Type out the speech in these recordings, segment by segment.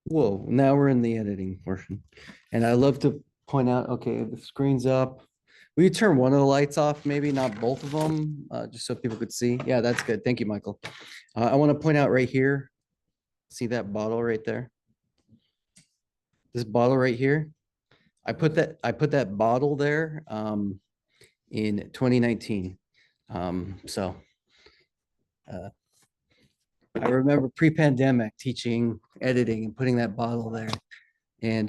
Whoa, now we're in the editing portion. And I love to point out, okay, the screen's up. Will you turn one of the lights off, maybe not both of them, just so people could see? Yeah, that's good. Thank you, Michael. I want to point out right here, see that bottle right there? This bottle right here. I put that bottle there in 2019. So I remember pre-pandemic teaching editing and putting that bottle there. And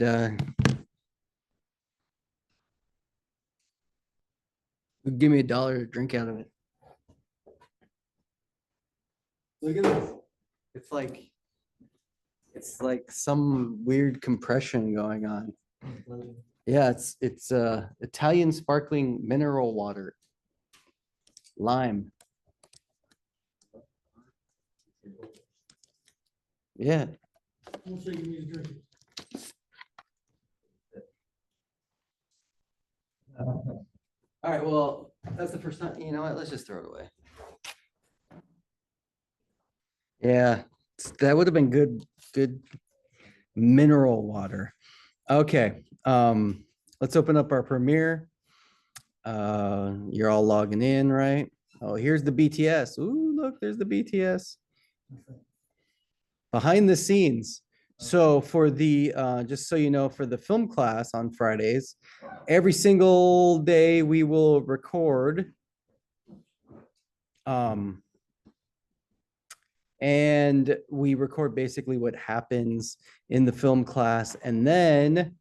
give me $1 to drink out of it. Look at this. It's like some weird compression going on. Yeah, it's Italian sparkling mineral water. Lime. Yeah. All right, well, that's the first time. You know what? Let's just throw it away. Yeah, that would have been good mineral water. Okay, let's open up our Premiere. You're all logging in, right? Oh, here's the BTS. Ooh, look, there's the BTS. Behind the scenes. So for the just so you know, for the film class on Fridays, every single day we will record and we record basically what happens in the film class, and then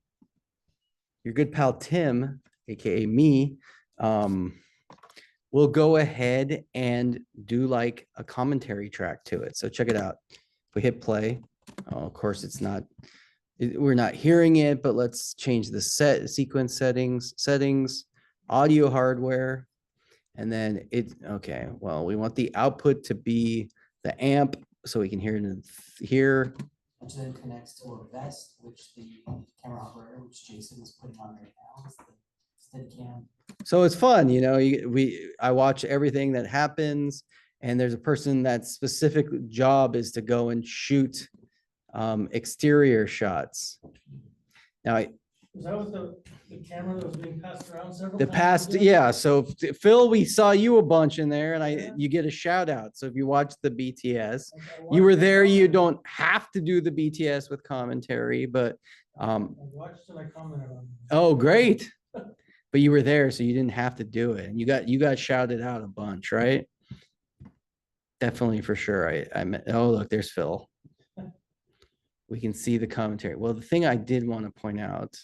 your good pal Tim, aka me, will go ahead and do like a commentary track to it. So check it out. We hit play. Oh, of course, it's not. We're not hearing it, but let's change the sequence settings, audio hardware, and then it. Okay, well, we want the output to be the amp so we can hear it here. Which then connects to a vest, which the camera operator, which Jason is putting on right now, is the Steadicam. So it's fun, you know. I watch everything that happens, and there's a person that specific job is to go and shoot exterior shots. Now, Was that with the camera that was being passed around several the times? past, yeah. So Phil, we saw you a bunch in there, and you get a shout out. So if you watch the BTS, you were there. You don't have to do the BTS with commentary, but I watched and I commented on it. oh, great. But you were there, so you didn't have to do it. And you got shouted out a bunch, right? Definitely for sure. I meant, oh, look, there's Phil. We can see the commentary. Well, the thing I did want to point out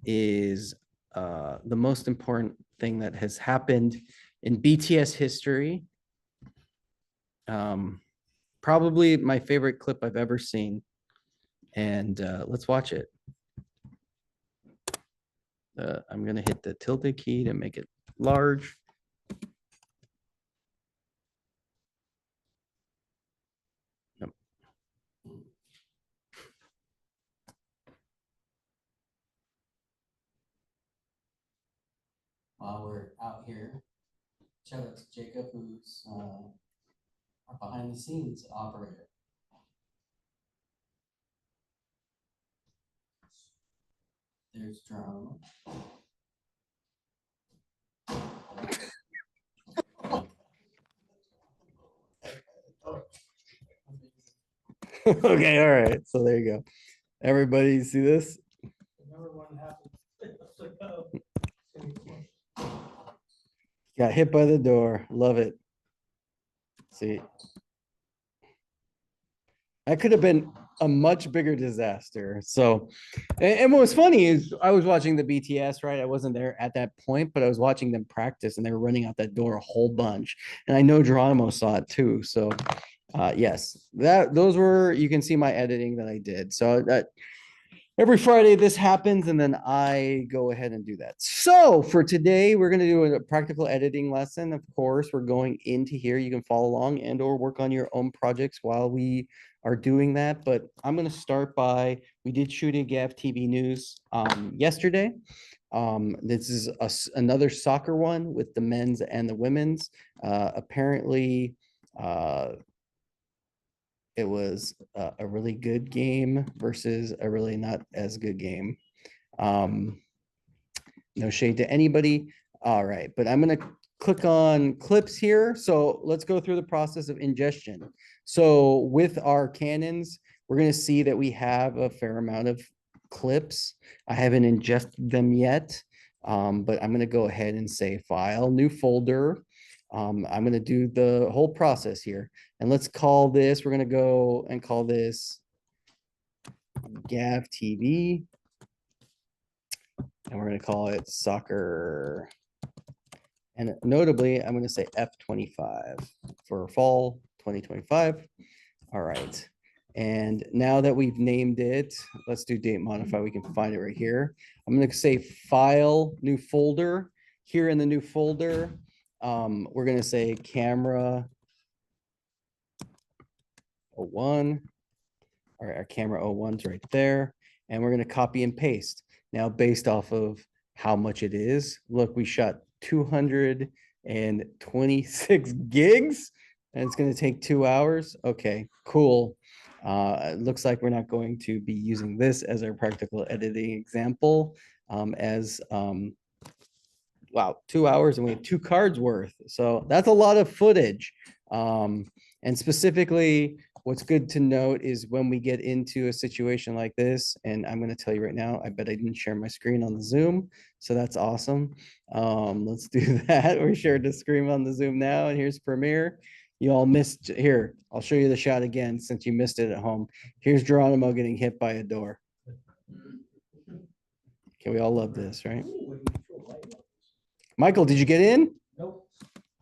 is the most important thing that has happened in BTS history. Probably my favorite clip I've ever seen. And let's watch it. I'm going to hit the tilde key to make it large. Nope. While we're out here, shout out to Jacob, who's our behind the scenes operator. There's drone. Okay, all right. So there you go. Everybody see this? Remember when it happened? Got hit by the door. Love it. See, that could have been a much bigger disaster. So, and what was funny is I was watching the BTS, right? I wasn't there at that point, but I was watching them practice and they were running out that door a whole bunch. And I know Geronimo saw it too. So, yes, those were, you can see my editing that I did. So that every Friday this happens, and then I go ahead and do that. So for today, we're going to do a practical editing lesson. Of course, we're going into here. You can follow along and or work on your own projects while we are doing that. But I'm going to start by, we did shoot a Ftve news yesterday. This is another soccer one with the men's and the women's. Apparently, it was a really good game versus a really not as good game. No shade to anybody. All right, but I'm gonna click on clips here. So let's go through the process of ingestion. So with our cannons, we're gonna see that we have a fair amount of clips. I haven't ingested them yet, but I'm gonna go ahead and say file, new folder. I'm gonna do the whole process here. And let's call this, we're gonna go and call this Gav TV. And we're gonna call it soccer. And notably, I'm gonna say F25 for fall 2025. All right. And now that we've named it, let's do date modify. We can find it right here. I'm gonna say file, new folder. Here in the new folder, we're gonna say camera 01. All right, our camera 01's right there. And we're gonna copy and paste. Now, based off of how much it is, look, we shot 226 gigs and it's gonna take 2 hours. Okay, cool. It looks like we're not going to be using this as our practical editing example wow, 2 hours and we have 2 cards worth. So that's a lot of footage. And specifically, what's good to note is when we get into a situation like this, and I'm going to tell you right now, I bet I didn't share my screen on the Zoom. So that's awesome. Let's do that. We shared the screen on the Zoom now, and here's Premiere. You all missed here. I'll show you the shot again since you missed it at home. Here's Geronimo getting hit by a door. Okay, we all love this, right? Michael, did you get in? Nope.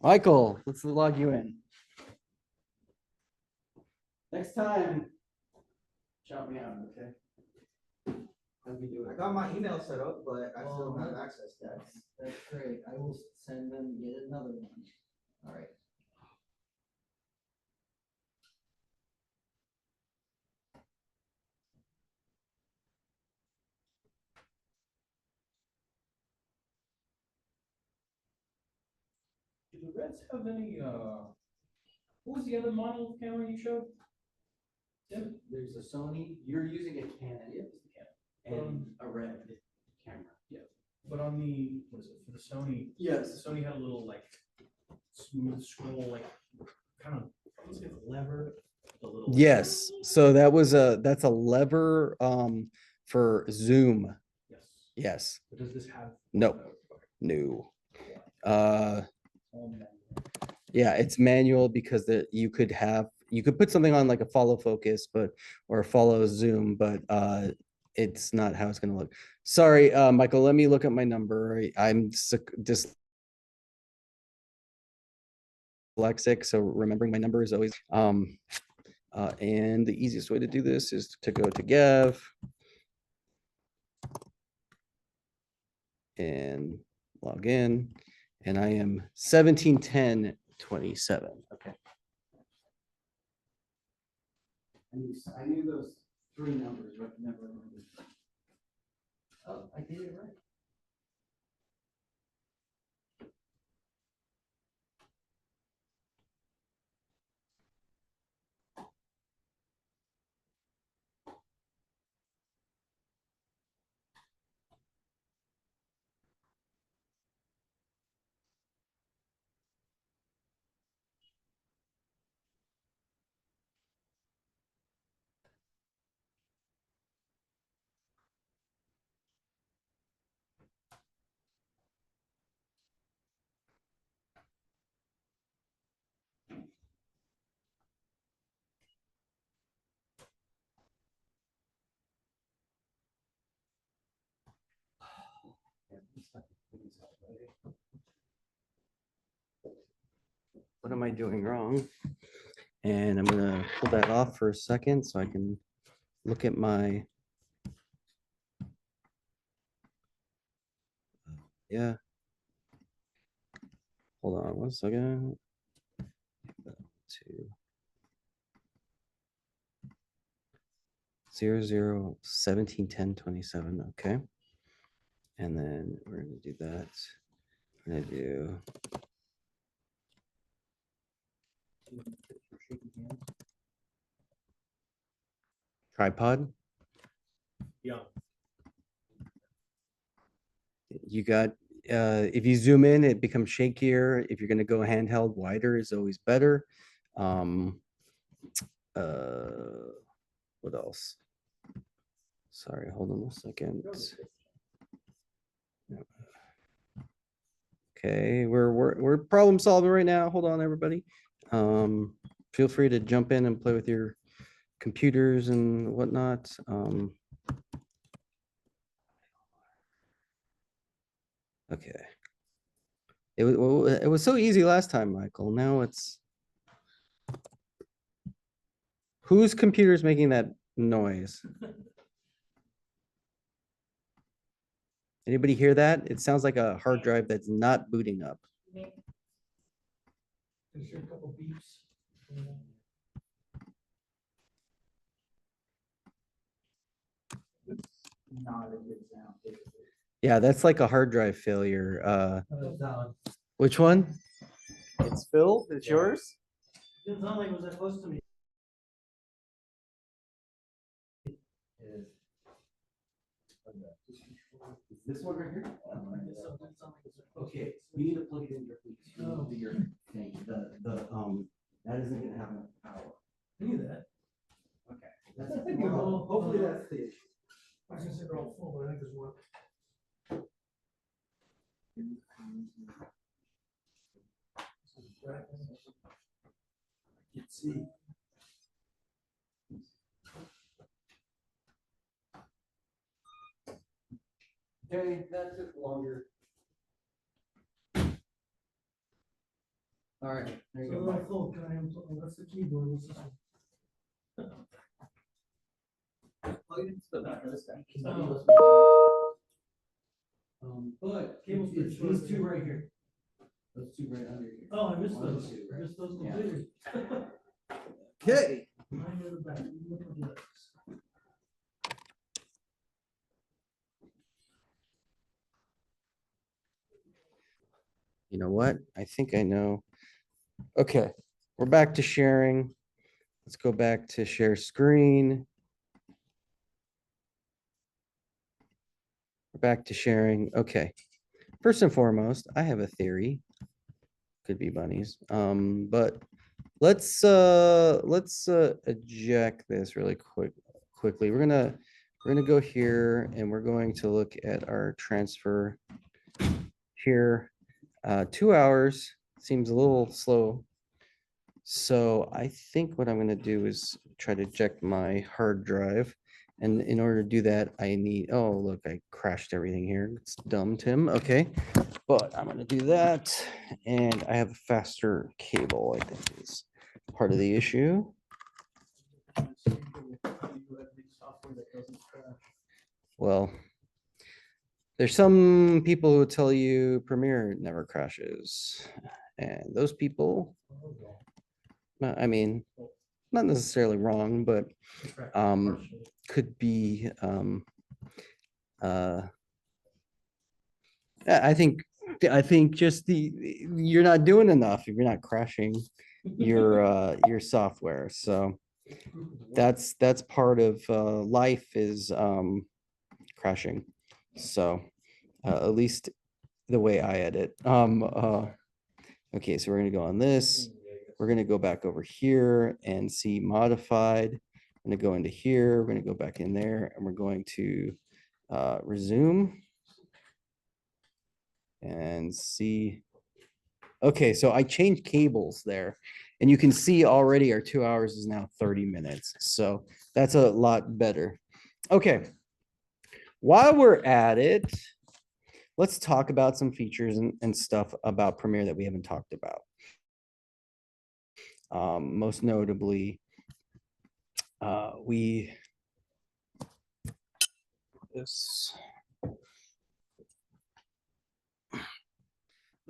Michael, let's log you in. Next time, shout me out, okay? Let me do I it. got my email set up, but I still don't have Well, access to it. That's great. I will send them yet another one. All right. Do the Reds have any, what was the other model of camera you showed? Tim? There's a Sony, you're using a Canon and a Red camera. But on the, what is it, for the Sony? Yes. Sony had a little like smooth scroll, like kind of, what's it, lever? The little, like, Yes, so that's a lever for zoom. Yes. Yes, But does this have? No. Okay. no. All manual. Yeah, it's manual because you could put something on like a follow focus, or a follow zoom, but it's not how it's gonna look. Sorry, Michael, let me look at my number. I'm dyslexic, so remembering my number is always and the easiest way to do this is to go to Gav and log in, and I am 171027. Okay. I knew those 3 numbers, but never remembered. Oh, I did it right. What am I doing wrong? And I'm gonna pull that off for a second so I can look at my. Yeah. Hold on 1 second. 2 00 17 10 27. Okay. And then we're gonna do that. We're gonna do. tripod. Yeah. You got, if you zoom in, it becomes shakier. If you're gonna go handheld, wider is always better. What else? Sorry, hold on a second. Okay, we're problem solving right now. Hold on, everybody. Feel free to jump in and play with your computers and whatnot. Okay. It was so easy last time, Michael. Now it's whose computer is making that noise? Anybody hear that? It sounds like a hard drive that's not booting up. Is there a couple beeps? Not a good sound. Yeah, that's like a hard drive failure. Which one? It's Phil. It's yours. Didn't sound like it was that close to me. This one right here? Okay, you need to plug it in your thing. That isn't gonna have enough power. I knew that. Okay. Well, Hopefully that's the issue. I was gonna say they're all full, but I think there's one. You can see. Okay, that took longer. All right, there you So go. they're all full, can I unplug? That's the keyboard, what's this one? Plug it into the back of this guy. But Cable's pretty it's short. these two right here. Those two right under here. Oh, I missed One, those. two, I right? missed those Yeah. completely. Okay. Mine are the back. Look at this. You know what? I think I know. Okay, we're back to sharing. Let's go back to share screen. We're back to sharing. Okay. First and foremost, I have a theory. Could be bunnies. But let's eject this really quickly. We're gonna go here and we're going to look at our transfer here. 2 hours seems a little slow. So I think what I'm gonna do is try to eject my hard drive. And in order to do that, I need, oh, look, I crashed everything here. It's dumb, Tim. Okay. But I'm gonna do that. And I have a faster cable, I think is part of the issue. Well, there's some people who tell you Premiere never crashes. And those people, I mean, not necessarily wrong, but could be I think just you're not doing enough if you're not crashing your software. So that's part of life is crashing. So at least the way I edit. Okay, so we're gonna go on this. We're gonna go back over here and see modified. I'm gonna go into here. We're gonna go back in there and we're going to resume and see. Okay, so I changed cables there and you can see already our 2 hours is now 30 minutes. So that's a lot better. Okay, while we're at it, let's talk about some features and stuff about Premiere that we haven't talked about. Most notably, let's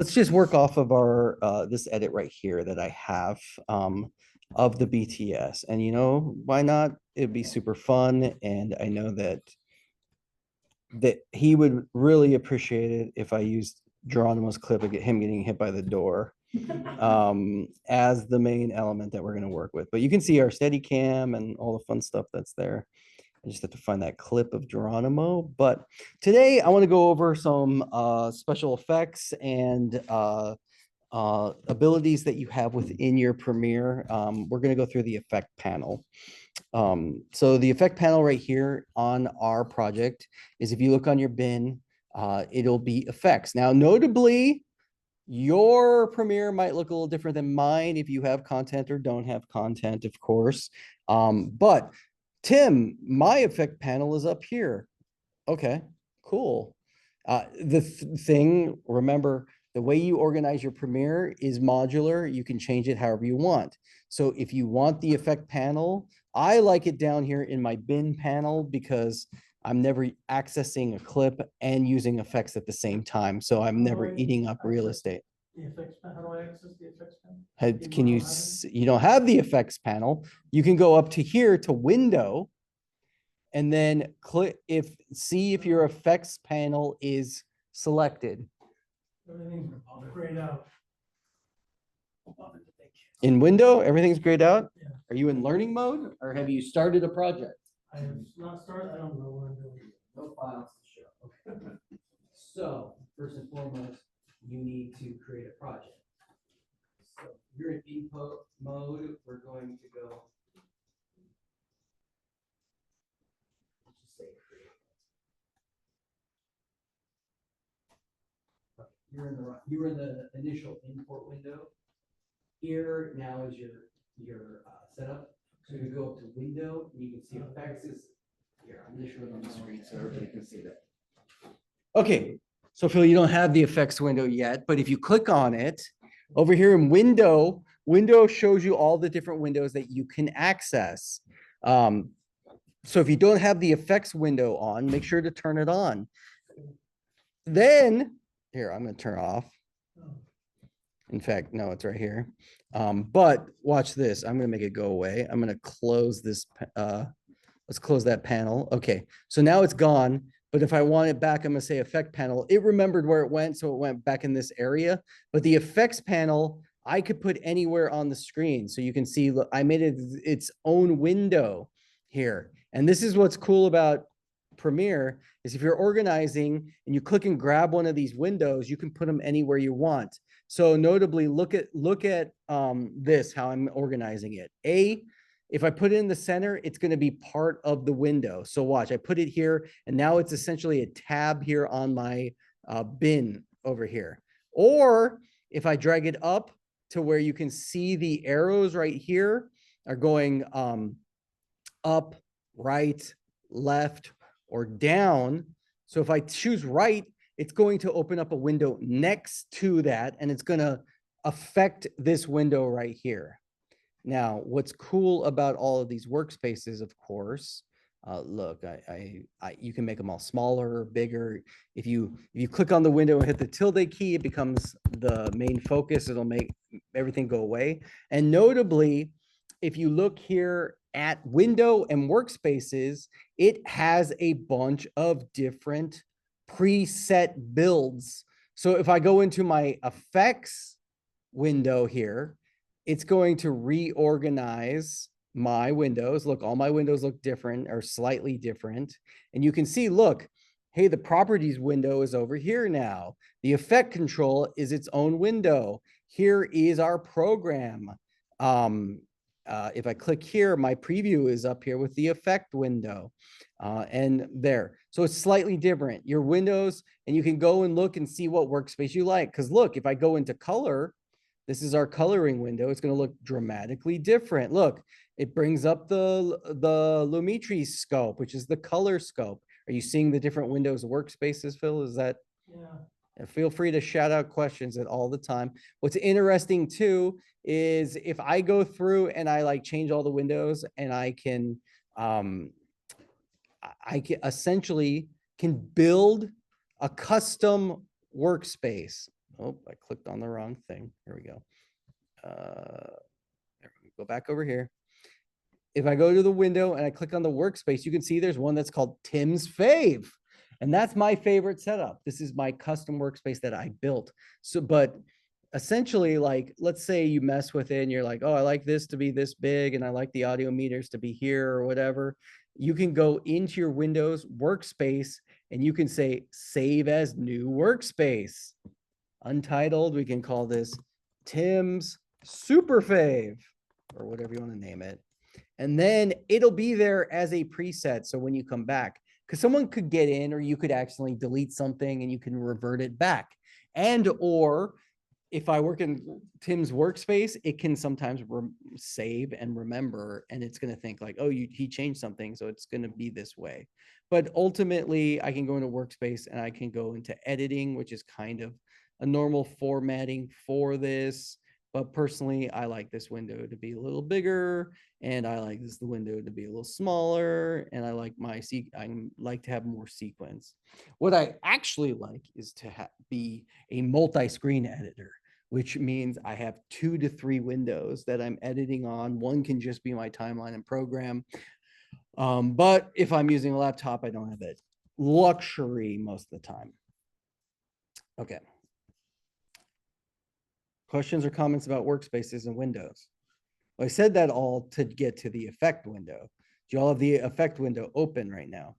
just work off of our this edit right here that I have of the BTS. And you know, why not? It'd be super fun. And I know that he would really appreciate it if I used Geronimo's clip of him getting hit by the door. as the main element that we're going to work with. But you can see our Steadicam and all the fun stuff that's there. I just have to find that clip of Geronimo. But today I want to go over some special effects and abilities that you have within your Premiere. We're going to go through the effect panel. So the effect panel right here on our project is, if you look on your bin, it'll be effects. Now, notably, your Premiere might look a little different than mine if you have content or don't have content, of course. But Tim, my effect panel is up here. Okay, cool. The thing, remember, the way you organize your Premiere is modular. You can change it however you want. So if you want the effect panel, I like it down here in my bin panel because I'm never accessing a clip and using effects at the same time. So I'm never eating up real estate. The effects, how do I access the effects panel? Can you, you don't have the effects panel. You can go up to here to window and then click see if your effects panel is selected. Everything's grayed out. In window, everything's grayed out? Yeah. Are you in learning mode or have you started a project? I have not started, I don't know what I'm doing. No files to show. Okay. So, first and foremost, you need to create a project. So, if you're in input mode, we're going to go. Let's just say create. Okay, you were in the initial import window. Here now is your setup. So you go up to window and you can see effects is here. I'm gonna show it on the screen so everybody can see that. Okay, so Phil, you don't have the effects window yet, but if you click on it over here in window shows you all the different windows that you can access. So if you don't have the effects window on, make sure to turn it on. Then here, I'm going to turn it off. In fact, no, it's right here. But watch this. I'm going to make it go away. I'm going to close this. Let's close that panel. Okay, so now it's gone. But if I want it back, I'm going to say effect panel. It remembered where it went, so it went back in this area. But the effects panel, I could put anywhere on the screen. So you can see, look, I made it its own window here. And this is what's cool about Premiere, is if you're organizing and you click and grab one of these windows, you can put them anywhere you want. So notably, look at this, how I'm organizing it. If I put it in the center, it's going to be part of the window. So watch, I put it here, and now it's essentially a tab here on my bin over here. Or if I drag it up to where you can see the arrows right here are going up, right, left, or down. So if I choose right, it's going to open up a window next to that, and it's going to affect this window right here. Now, what's cool about all of these workspaces, of course, look, you can make them all smaller, bigger. If you click on the window and hit the tilde key, it becomes the main focus. It'll make everything go away. And notably, if you look here at window and workspaces, it has a bunch of different preset builds. So if I go into my effects window here, it's going to reorganize my windows. Look, all my windows look different or slightly different. And you can see, look, hey, the properties window is over here now. The effect control is its own window. Here is our program. If I click here, my preview is up here with the effect window and there. So it's slightly different. Your windows, and you can go and look and see what workspace you like. Because look, if I go into color, this is our coloring window. It's going to look dramatically different. Look, it brings up the Lumetri scope, which is the color scope. Are you seeing the different windows workspaces, Phil? Is that? Yeah. Feel free to shout out questions at all the time. What's interesting too is if I go through and I like change all the windows, and I can essentially can build a custom workspace. Oh, I clicked on the wrong thing. Here we go. Go back over here. If I go to the window and I click on the workspace, you can see there's one that's called Tim's Fave. And that's my favorite setup. This is my custom workspace that I built. So, but essentially, like, let's say you mess with it and you're like, oh, I like this to be this big and I like the audio meters to be here or whatever. You can go into your Windows workspace and you can say save as new workspace. Untitled, we can call this Tim's Super Fave or whatever you want to name it. And then it'll be there as a preset. So when you come back, because someone could get in or you could accidentally delete something and you can revert it back. And or if I work in Tim's workspace, it can sometimes save and remember, and it's going to think like, oh, he changed something, so it's going to be this way. But ultimately, I can go into workspace and I can go into editing, which is kind of a normal formatting for this. But personally, I like this window to be a little bigger, and I like the window to be a little smaller, and I like I like to have more sequence. What I actually like is to be a multi-screen editor, which means I have 2 to 3 windows that I'm editing on. One can just be my timeline and program. But if I'm using a laptop, I don't have that luxury most of the time. Okay. Questions or comments about workspaces and windows? Well, I said that all to get to the effect window. Do you all have the effect window open right now?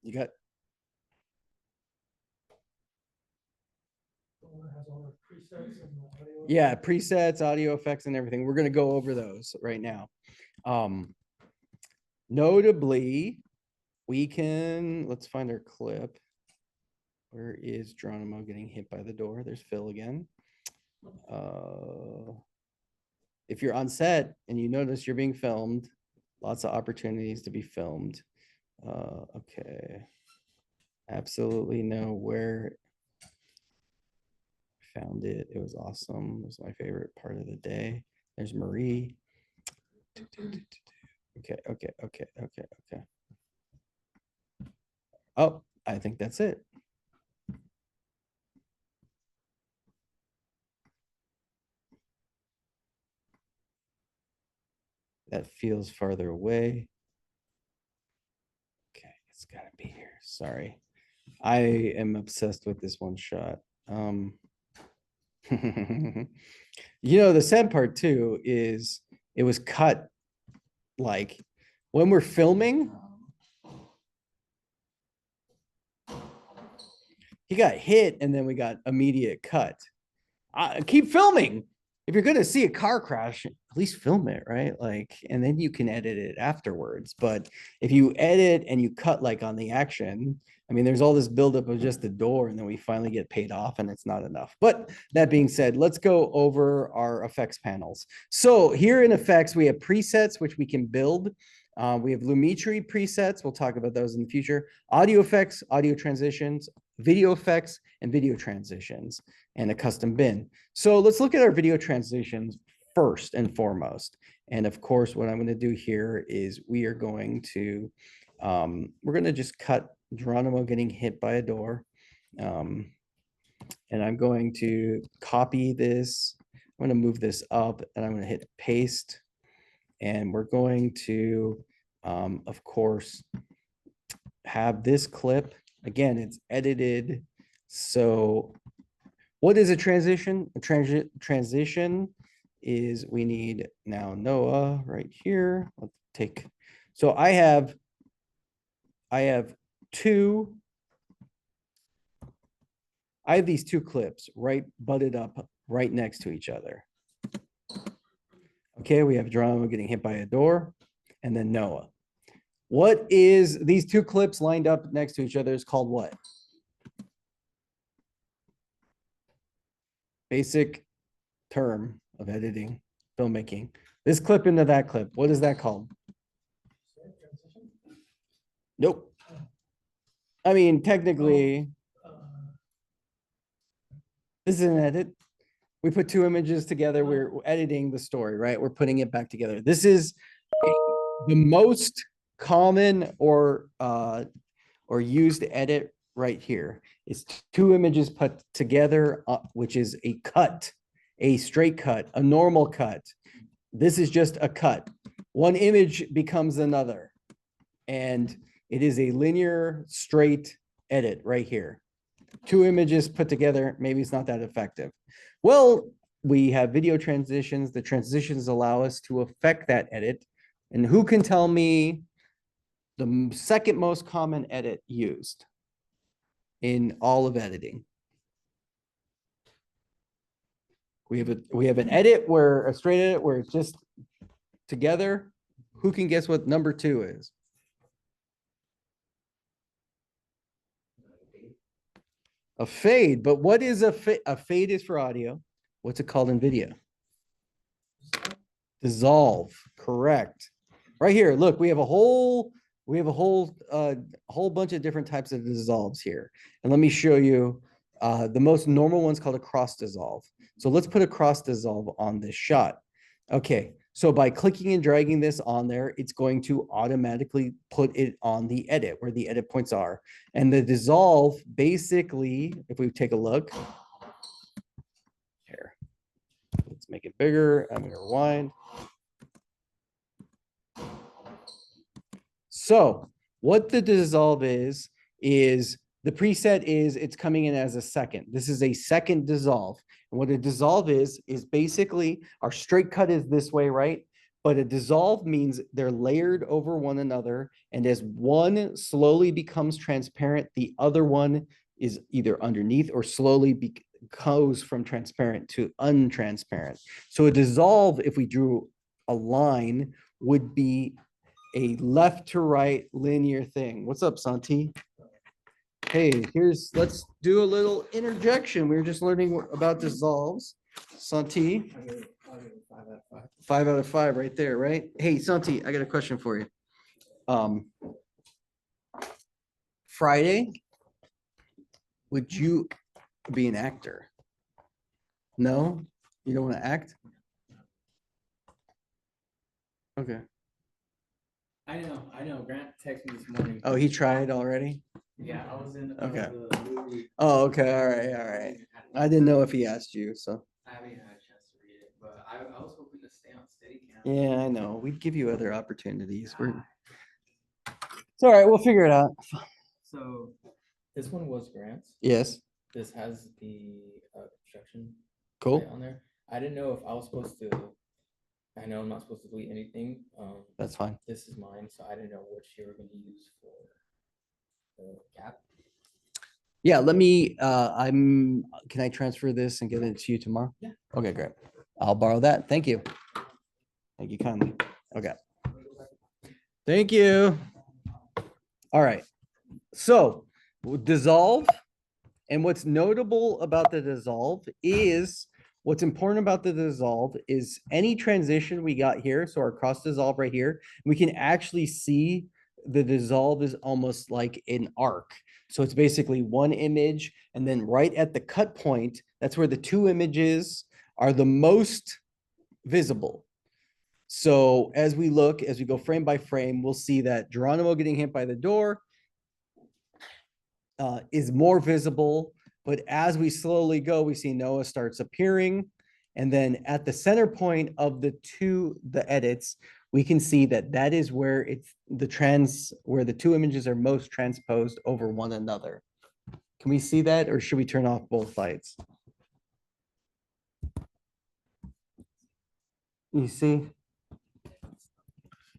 You got, Has all the presets and the audio. yeah, presets, audio effects and everything. We're going to go over those right now. Notably, let's find our clip. Where is Geronimo getting hit by the door? There's Phil again. If you're on set and you notice you're being filmed, lots of opportunities to be filmed. Okay. Absolutely know where. Found it. It was awesome. It was my favorite part of the day. There's Marie. Okay. Oh, I think that's it. That feels farther away. Okay, it's gotta be here. Sorry. I am obsessed with this one shot. The sad part too is it was cut like when we're filming. He got hit and then we got immediate cut. Keep filming. If you're going to see a car crash, at least film it, right? Like, and then you can edit it afterwards. But if you edit and you cut like on the action, I mean, there's all this buildup of just the door, and then we finally get paid off, and it's not enough. But that being said, let's go over our effects panels. So here in effects, we have presets, which we can build. We have Lumetri presets. We'll talk about those in the future. Audio effects, audio transitions, video effects, and video transitions, and a custom bin. So let's look at our video transitions first and foremost. And of course, what I'm going to do here is we are going to, we're going to just cut Geronimo getting hit by a door. And I'm going to copy this. I'm going to move this up and I'm going to hit paste. And we're going to, of course, have this clip. Again, it's edited. So what is a transition? A transition is we need now Noah right here. Let's take, so I have these 2 clips right butted up right next to each other. Okay, we have Geronimo getting hit by a door and then Noah. What is these 2 clips lined up next to each other is called what? Basic term of editing, filmmaking. This clip into that clip. What is that called? Nope. I mean, technically, this is an edit. We put 2 images together. We're editing the story, right? We're putting it back together. This is the most common or used edit right here. It's 2 images put together, which is a cut, a straight cut, a normal cut. This is just a cut. one image becomes another. And it is a linear, straight edit right here. Two images put together, maybe it's not that effective. Well, we have video transitions. The transitions allow us to affect that edit. And who can tell me the second most common edit used in all of editing? We have an edit where a straight edit where it's just together. Who can guess what number 2 is? A fade. But what is a fade? A fade is for audio. What's it called in video? Dissolve. Correct. Right here. Look, we have a whole bunch of different types of dissolves here. And let me show you the most normal one's called a cross dissolve. So let's put a cross dissolve on this shot. Okay, so by clicking and dragging this on there, it's going to automatically put it on the edit where the edit points are. And the dissolve basically, if we take a look here, let's make it bigger. I'm gonna rewind. So what the dissolve is the preset is it's coming in as a second. This is a second dissolve. And what a dissolve is basically our straight cut is this way, right? But a dissolve means they're layered over one another. And as one slowly becomes transparent, the other one is either underneath or slowly goes from transparent to untransparent. So a dissolve, if we drew a line, would be a left to right linear thing. What's up, Santi? Hey, let's do a little interjection. We were just learning about dissolves. Santi, 5 out of 5 right there, right? Hey, Santi, I got a question for you. Friday, would you be an actor? No? You don't want to act? Okay. I know. Grant texted me this morning. Oh, he tried already? Yeah, I was in the Okay. the movie. Oh, okay. All right. I didn't know if he asked you, so. I haven't had a chance to read it, but I was hoping to stay on Steadicam. Yeah, I know. We'd give you other opportunities. It's all right. We'll figure it out. So this one was Grant's. Yes. This has the construction Cool. site on there. I didn't know if I was supposed to. I know I'm not supposed to delete anything. That's fine. This is mine, so I didn't know which you were going to use for the cap. Yeah, let me, can I transfer this and get it to you tomorrow? Yeah. Okay, great. I'll borrow that. Thank you. Thank you kindly. Okay. Thank you. All right. So dissolve. And what's notable about the dissolve is what's important about the dissolve is any transition we got here. So our cross dissolve right here, we can actually see the dissolve is almost like an arc. So it's basically one image, and then right at the cut point, that's where the two images are the most visible. So as we go frame by frame, we'll see that Geronimo getting hit by the door is more visible. But as we slowly go, we see Noah starts appearing. And then at the center point of the edits, we can see that is where it's where the two images are most transposed over one another. Can we see that, or should we turn off both lights? You see?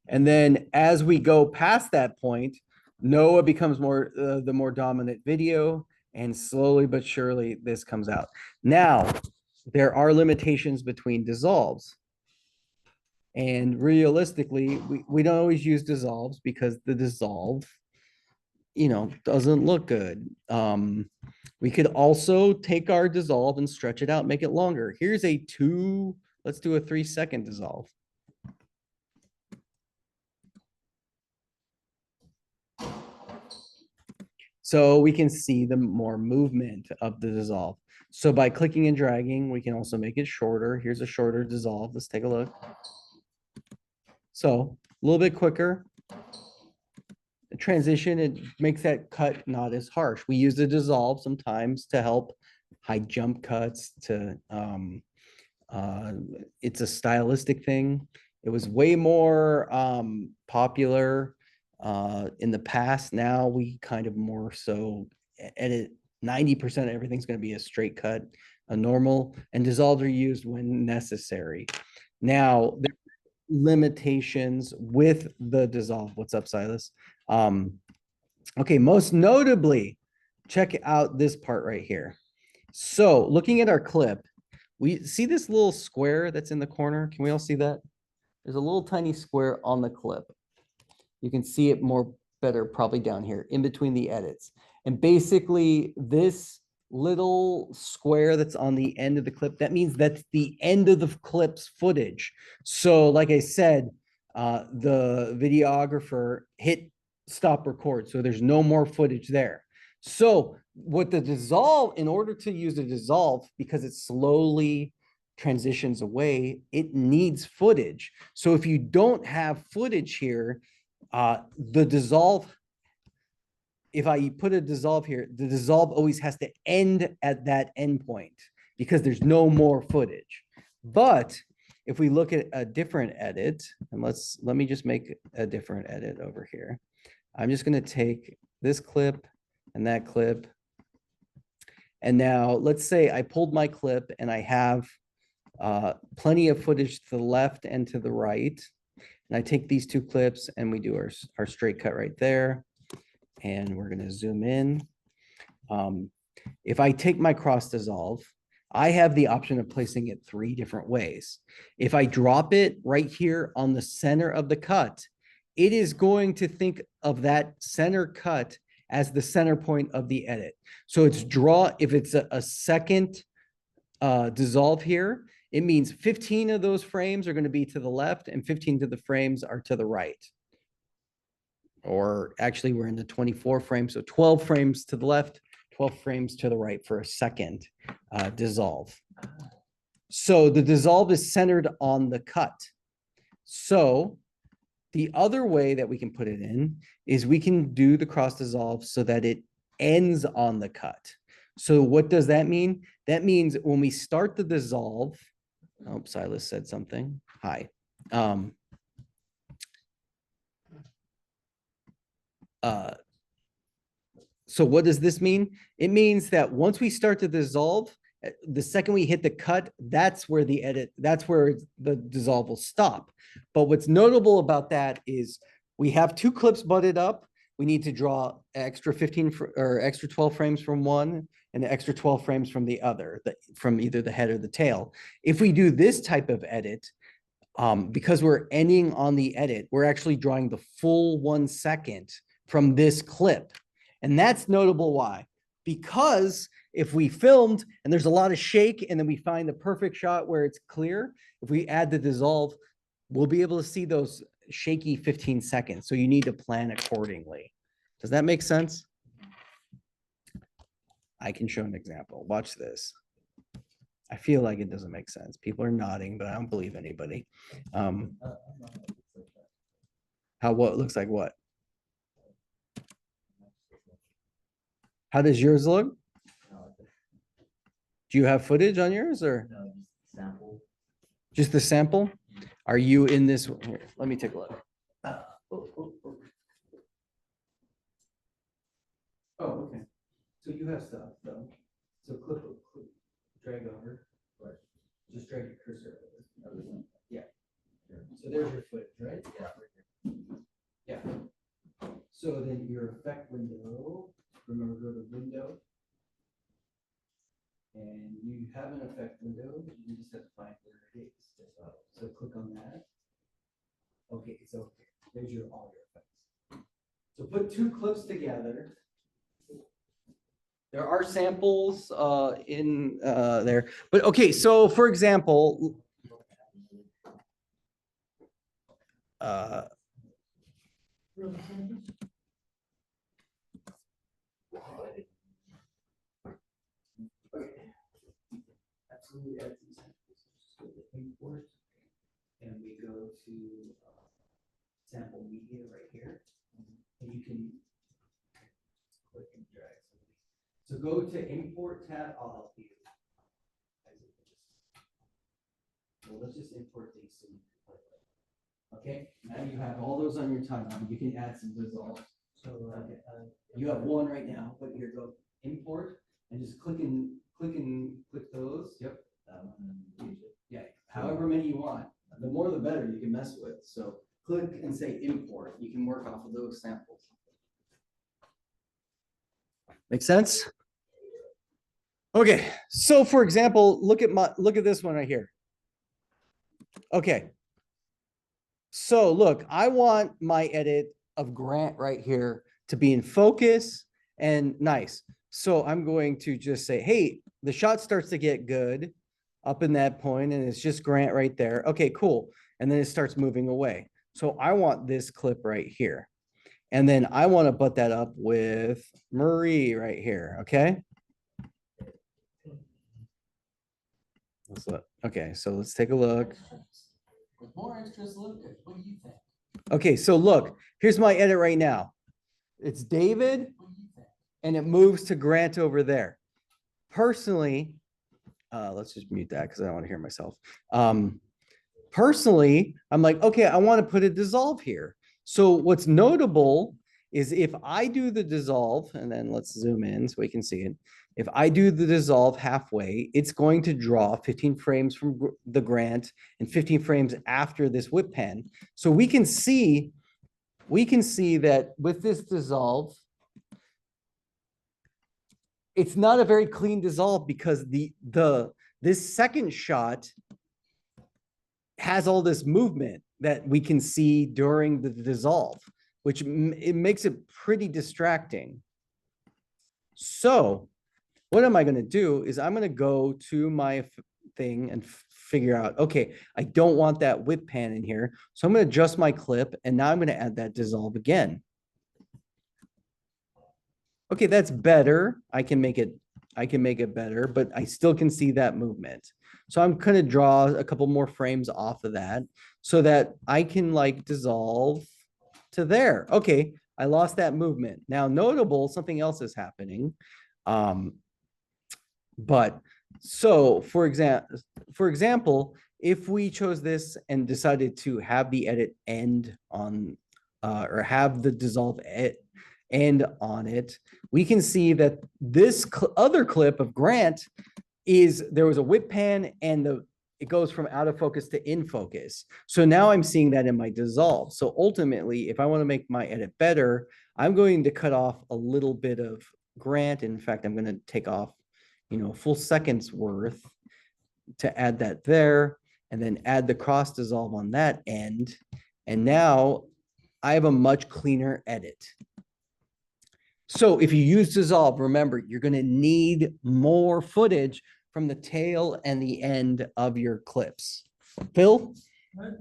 And then as we go past that point, Noah becomes the more dominant video, and slowly but surely this comes out. Now, there are limitations between dissolves. And realistically, we don't always use dissolves because the dissolve, doesn't look good. We could also take our dissolve and stretch it out, make it longer. Here's let's do a 3-second dissolve. So we can see the more movement of the dissolve. So by clicking and dragging, we can also make it shorter. Here's a shorter dissolve. Let's take a look. So a little bit quicker. The transition, it makes that cut not as harsh. We use the dissolve sometimes to help high jump cuts. It's a stylistic thing. It was way more popular in the past. Now we kind of more so edit 90% of everything's going to be a straight cut, a normal, and dissolves are used when necessary. Now, there are limitations with the dissolve. What's up, Silas? Okay, most notably, check out this part right here. So looking at our clip, we see this little square that's in the corner. Can we all see that? There's a little tiny square on the clip. You can see it more better probably down here in between the edits. And basically this little square that's on the end of the clip, that means that's the end of the clip's footage. So like I said, the videographer hit stop record. So there's no more footage there. So what the dissolve, in order to use the dissolve, because it slowly transitions away, it needs footage. So if you don't have footage here, the dissolve, if I put a dissolve here, the dissolve always has to end at that endpoint because there's no more footage. But if we look at a different edit, and let me just make a different edit over here. I'm just going to take this clip and that clip. And now let's say I pulled my clip and I have plenty of footage to the left and to the right. And I take these two clips and we do our straight cut right there. And we're going to zoom in. If I take my cross dissolve, I have the option of placing it 3 different ways. If I drop it right here on the center of the cut, it is going to think of that center cut as the center point of the edit. So it's if it's a second dissolve here, it means 15 of those frames are going to be to the left and 15 of the frames are to the right. Or actually we're in the 24 frames, so 12 frames to the left, 12 frames to the right for a second dissolve. So the dissolve is centered on the cut. So the other way that we can put it in is we can do the cross dissolve so that it ends on the cut. So what does that mean? That means when we start the dissolve, oh, Silas said something. Hi. So what does this mean? It means that once we start to dissolve, the second we hit the cut, that's where the dissolve will stop. But what's notable about that is we have 2 clips butted up. We need to draw extra 15 or extra 12 frames from one and the extra 12 frames from the other, from either the head or the tail. If we do this type of edit, because we're ending on the edit, we're actually drawing the full 1 second from this clip. And that's notable why? Because if we filmed and there's a lot of shake and then we find the perfect shot where it's clear, if we add the dissolve, we'll be able to see those shaky 15 seconds. So you need to plan accordingly. Does that make sense? I can show an example. Watch this. I feel like it doesn't make sense. People are nodding, but I don't believe anybody. What looks like what? How does yours look? Do you have footage on yours or? No, just sample. Just the sample? Are you in this? Here, let me take a look. Oh, okay. So you have stuff though. So clip, drag over. Right. Just drag your cursor over. Yeah. So there's your footage, right? Yeah. Yeah. So then your effect window, remember go to window. And you have an effect window, you just have to find where it is. So click on that. Okay, so there's your audio effects. So put 2 clips together. There are samples in there, but okay, so for example, absolutely add some samples. Just go to import and we go to sample media right here. And you can click and drag something. So go to import tab, I'll help you. Well, let's just import these so you can play with. Okay, now you have all those on your timeline. You can add some dissolve. So, You have one right now, but here go import and just click those. Yep. Yeah, however many you want. The more the better you can mess with. So click and say import. You can work off of those samples. Make sense? Okay, so for example, look at this one right here. Okay. So look, I want my edit of Grant right here to be in focus and nice. So I'm going to just say, hey, the shot starts to get good up in that point, and it's just Grant right there. Okay, cool. And then it starts moving away. So I want this clip right here. And then I want to butt that up with Marie right here. Okay. Let's look. Okay, so let's take a look. With more extras, look, what do you think? Okay, so look, here's my edit right now. It's David, What do you think? and it moves to Grant over there. Personally, let's just mute that because I don't want to hear myself. Personally, I'm like, okay, I want to put a dissolve here. So what's notable is if I do the dissolve, and then let's zoom in so we can see it. If I do the dissolve halfway, it's going to draw 15 frames from the Grant and 15 frames after this whip pan. So we can see that with this dissolve, it's not a very clean dissolve because this second shot has all this movement that we can see during the dissolve, which it makes it pretty distracting. So what am I going to do is I'm going to go to my thing and figure out, okay, I don't want that whip pan in here. So I'm going to adjust my clip, and now I'm going to add that dissolve again. Okay, that's better. I can make it better, but I still can see that movement. So I'm going to draw a couple more frames off of that so that I can like dissolve to there. Okay, I lost that movement. Now notable, something else is happening. But so for example, if we chose this and decided to have the edit end on or have the dissolve end on it, we can see that this other clip of Grant is there was a whip pan and it goes from out of focus to in focus. So now I'm seeing that in my dissolve. So ultimately, if I want to make my edit better, I'm going to cut off a little bit of Grant. In fact, I'm going to take off, a full second's worth to add that there, and then add the cross dissolve on that end. And now I have a much cleaner edit. So if you use dissolve, remember, you're going to need more footage from the tail and the end of your clips. Phil,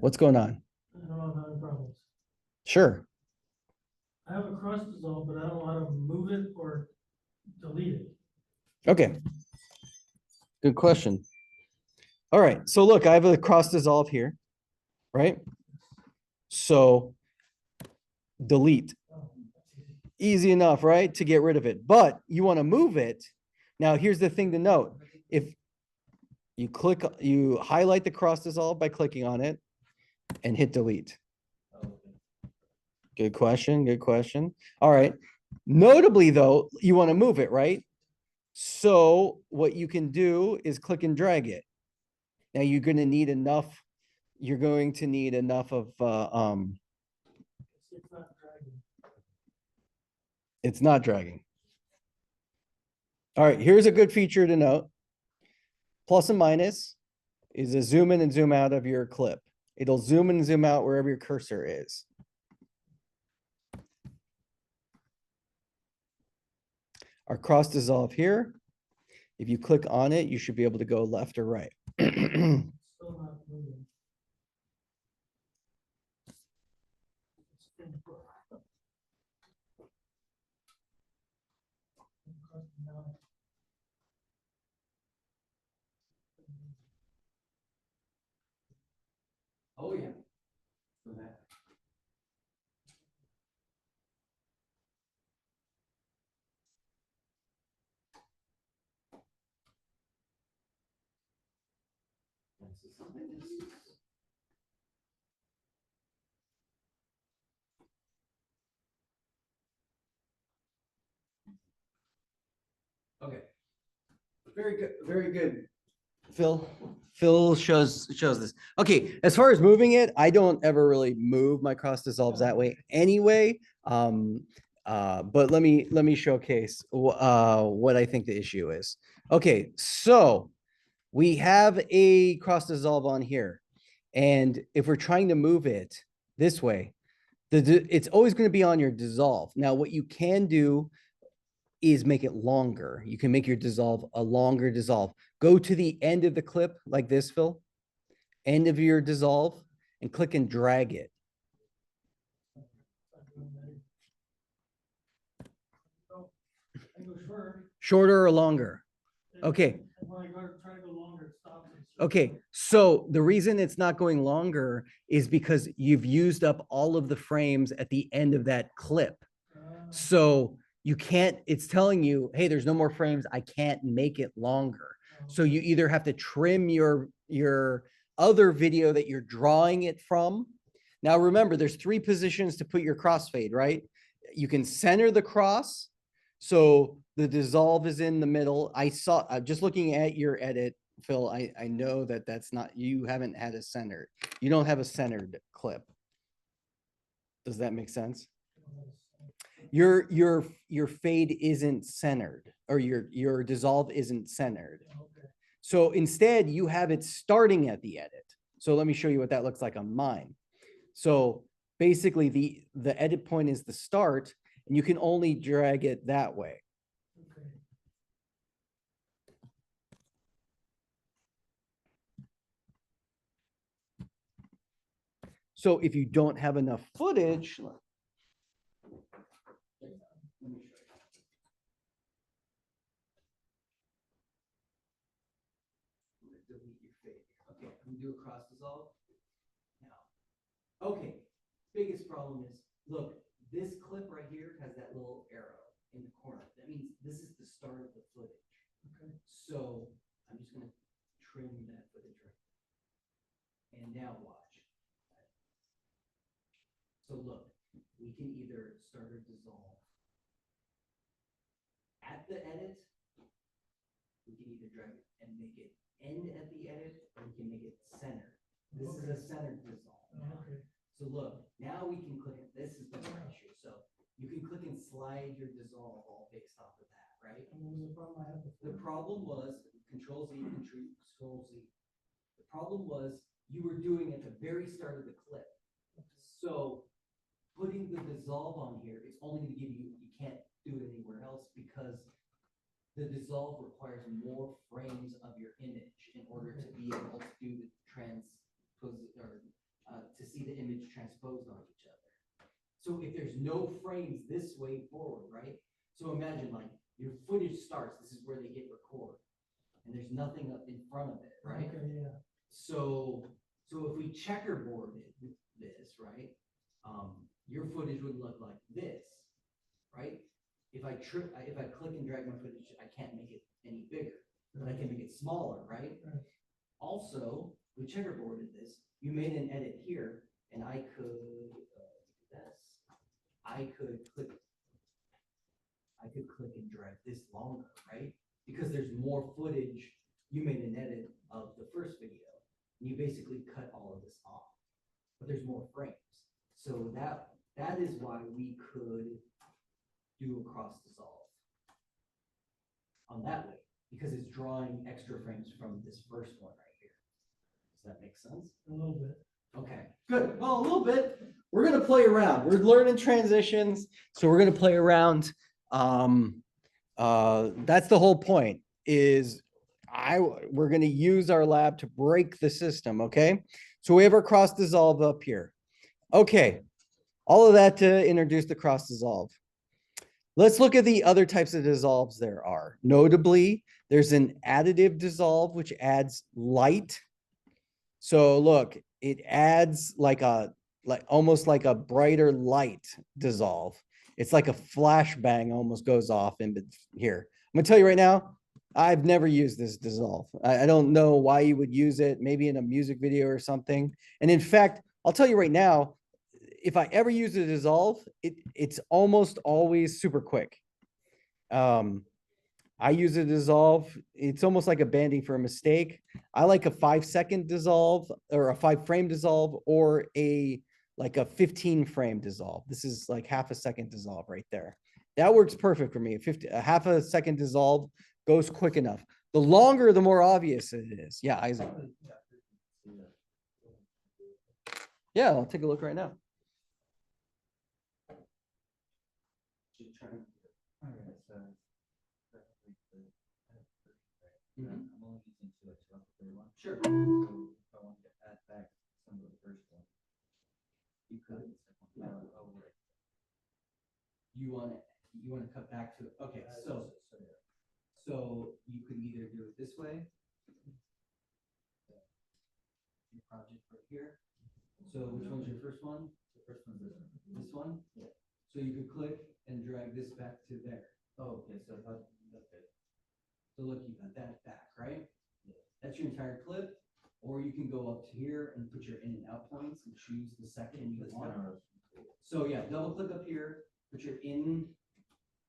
what's going on? I don't have any problems. Sure. I have a cross dissolve, but I don't know how to move it or delete it. Okay. Good question. All right. So look, I have a cross dissolve here, right? So delete. Oh, Easy enough, right? To get rid of it. But you want to move it. Now, here's the thing to note. If you highlight the cross dissolve by clicking on it and hit delete. Good question. Good question. All right. Notably, though, you want to move it, right? So what you can do is click and drag it. Now you're going to need enough. You're going to need enough of it's not dragging. it's not dragging. All right, here's a good feature to note. Plus and minus is a zoom in and zoom out of your clip. It'll zoom in and zoom out wherever your cursor is. Our cross dissolve here. If you click on it, you should be able to go left or right. Still not moving. It's input. Oh, yeah. For that. Very good, very good. Phil shows this. Okay, as far as moving it, I don't ever really move my cross dissolves that way anyway. But let me showcase what I think the issue is. Okay, so we have a cross dissolve on here, and if we're trying to move it this way, it's always going to be on your dissolve. Now, what you can do is make it longer. You can make your dissolve a longer dissolve. Go to the end of the clip like this, Phil, end of your dissolve, and click and drag it. I go shorter. Shorter or longer? Okay. And when I go, try to go longer, it stops. Okay, so the reason it's not going longer is because you've used up all of the frames at the end of that clip. So you can't, it's telling you, hey, there's no more frames. I can't make it longer. So you either have to trim your other video that you're drawing it from. Now, remember, there's 3 positions to put your crossfade, right? You can center the cross. So the dissolve is in the middle. I'm just looking at your edit, Phil. I know that that's not, you haven't had a centered. You don't have a centered clip. Does that make sense? Your fade isn't centered, or your dissolve isn't centered. So instead you have it starting at the edit. So let me show you what that looks like on mine. So basically the edit point is the start, and you can only drag it that way. So if you don't have enough footage, delete your fade. Okay, I'm gonna do a cross dissolve now. Okay, biggest problem is, look, this clip right here has that little arrow in the corner. That means this is the start of the footage. Okay. So I'm just gonna trim that footage right there. And now watch. So look, we can either start or dissolve at the edit. We can either drag it and make it end at the edit, or we can make it center. This is a centered dissolve now. So look, now we can click, this is the issue. So you can click and slide your dissolve all based off of that, right? And what was the problem I had before? The problem was Control Z, Control Z. The problem was you were doing at the very start of the clip. So putting the dissolve on here is only going to give you, you can't do it anywhere else because the dissolve requires more frames of your image in order to be able to do the transpose, or to see the image transposed on each other. So if there's no frames this way forward, right? So imagine like your footage starts, this is where they hit record, and there's nothing up in front of it, right? Okay, yeah. So if we checkerboarded this, right? Your footage would look like this, right? If I click and drag my footage, I can't make it any bigger, but I can make it smaller, right? Also, we checkerboarded this. You made an edit here, and I could I could click and drag this longer, right? Because there's more footage. You made an edit of the first video. You basically cut all of this off, but there's more frames. So that is why we could do a cross dissolve on that way, because it's drawing extra frames from this first one right here. Does that make sense? A little bit. Okay, good. Well, a little bit. We're gonna play around. We're learning transitions, so we're gonna play around. That's the whole point. Is we're gonna use our lab to break the system. Okay, so we have our cross dissolve up here. Okay, all of that to introduce the cross dissolve. Let's look at the other types of dissolves there are. Notably, there's an additive dissolve, which adds light. So look, it adds almost like a brighter light dissolve. It's like a flashbang almost goes off in here. I'm gonna tell you right now, I've never used this dissolve. I don't know why you would use it, maybe in a music video or something. And in fact, I'll tell you right now, if I ever use a dissolve, it's almost always super quick. I use a dissolve. It's almost like a banding for a mistake. I like a 5-second dissolve or a 5-frame dissolve or a like a 15-frame dissolve. This is like half a second dissolve right there. That works perfect for me. A half a second dissolve goes quick enough. The longer, the more obvious it is. Yeah, Isaac. Yeah, I'll take a look right now. Alright, so. Mhm. I'm only using two, I took off the third one. Sure. So if I wanted to add back some of the first one. You could. Yeah. Oh, right. You want to cut back to, okay, so you could either do it this way. Your project right here. So which one's your first one? The first one's this one. This one? Yeah. So you could click and drag this back to there. Oh, okay, so how, okay. So look, you got that back, right? Yeah. That's your entire clip. Or you can go up to here and put your in and out points and choose the second you That's want. kind of. So yeah, double click up here, put your in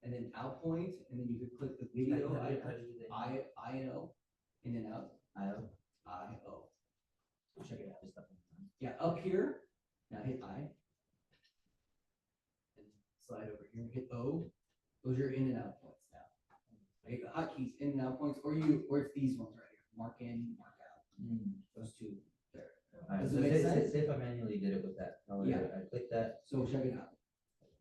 and then out point, and then you could click the video IO, in and out, IO. Check it out, just up. Yeah, up here. Now hit I. And slide over here, hit O. Those are your in and out points now. Like the hotkeys, in and out points, or it's these ones right here. Mark in, mark out. Those two there. Alright, Does so it make sense? say if I manually did it with that, Yeah. I click that. So check it out.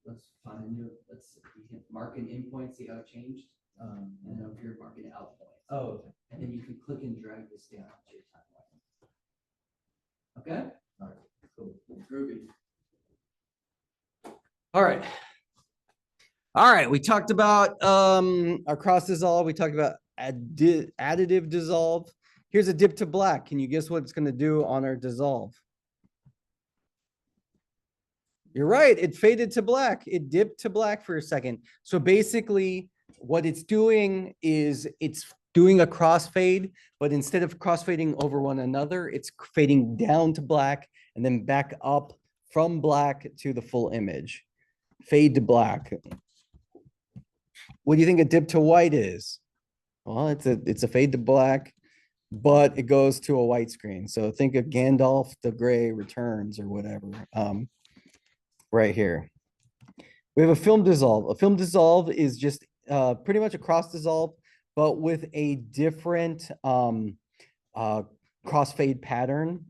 Let's find a new, you can mark an in point, see how it changed. And then up here, mark an out point. Oh, okay. And then you can click and drag this down to your timeline. Okay? Alright, cool. Groovy. All right. All right, we talked about our cross dissolve. We talked about additive dissolve. Here's a dip to black. Can you guess what it's going to do on our dissolve? You're right. It faded to black. It dipped to black for a second. So basically, what it's doing is it's doing a crossfade, but instead of crossfading over one another, it's fading down to black and then back up from black to the full image. Fade to black. What do you think a dip to white is? Well, it's a fade to black, but it goes to a white screen. So think of Gandalf the Grey Returns or whatever. Right here. We have a film dissolve. A film dissolve is just pretty much a cross dissolve, but with a different crossfade pattern.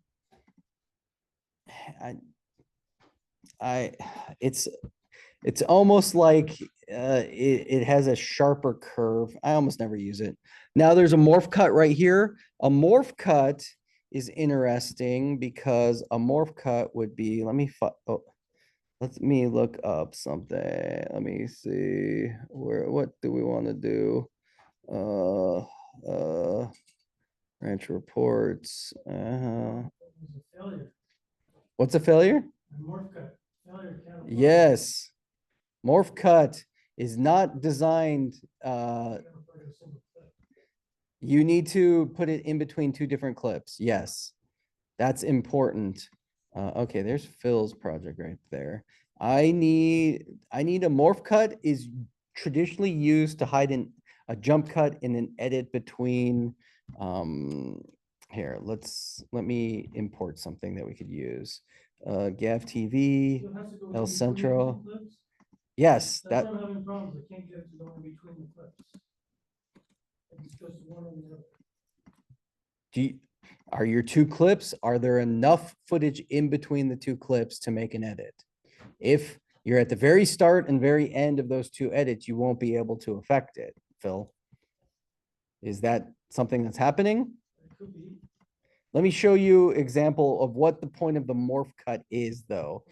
It's almost like it has a sharper curve. I almost never use it. Now there's a morph cut right here. A morph cut is interesting because a morph cut would be, let me look up something. Let me see what do we want to do? Ranch reports. Failure. What's a failure? Morph cut. Failure. Yes. Morph cut is not designed. You need to put it in between two different clips. Yes, that's important. Okay, there's Phil's project right there. I need a morph cut is traditionally used to hide a jump cut in an edit between. Here, let me import something that we could use. Ftve, El Centro. Yes, That's why I'm having problems. I can't get it to go in between the clips. It just goes to one and the other. Are your two clips, are there enough footage in between the two clips to make an edit? If you're at the very start and very end of those two edits, you won't be able to affect it, Phil. Is that something that's happening? It could be. Let me show you example of what the point of the morph cut is though.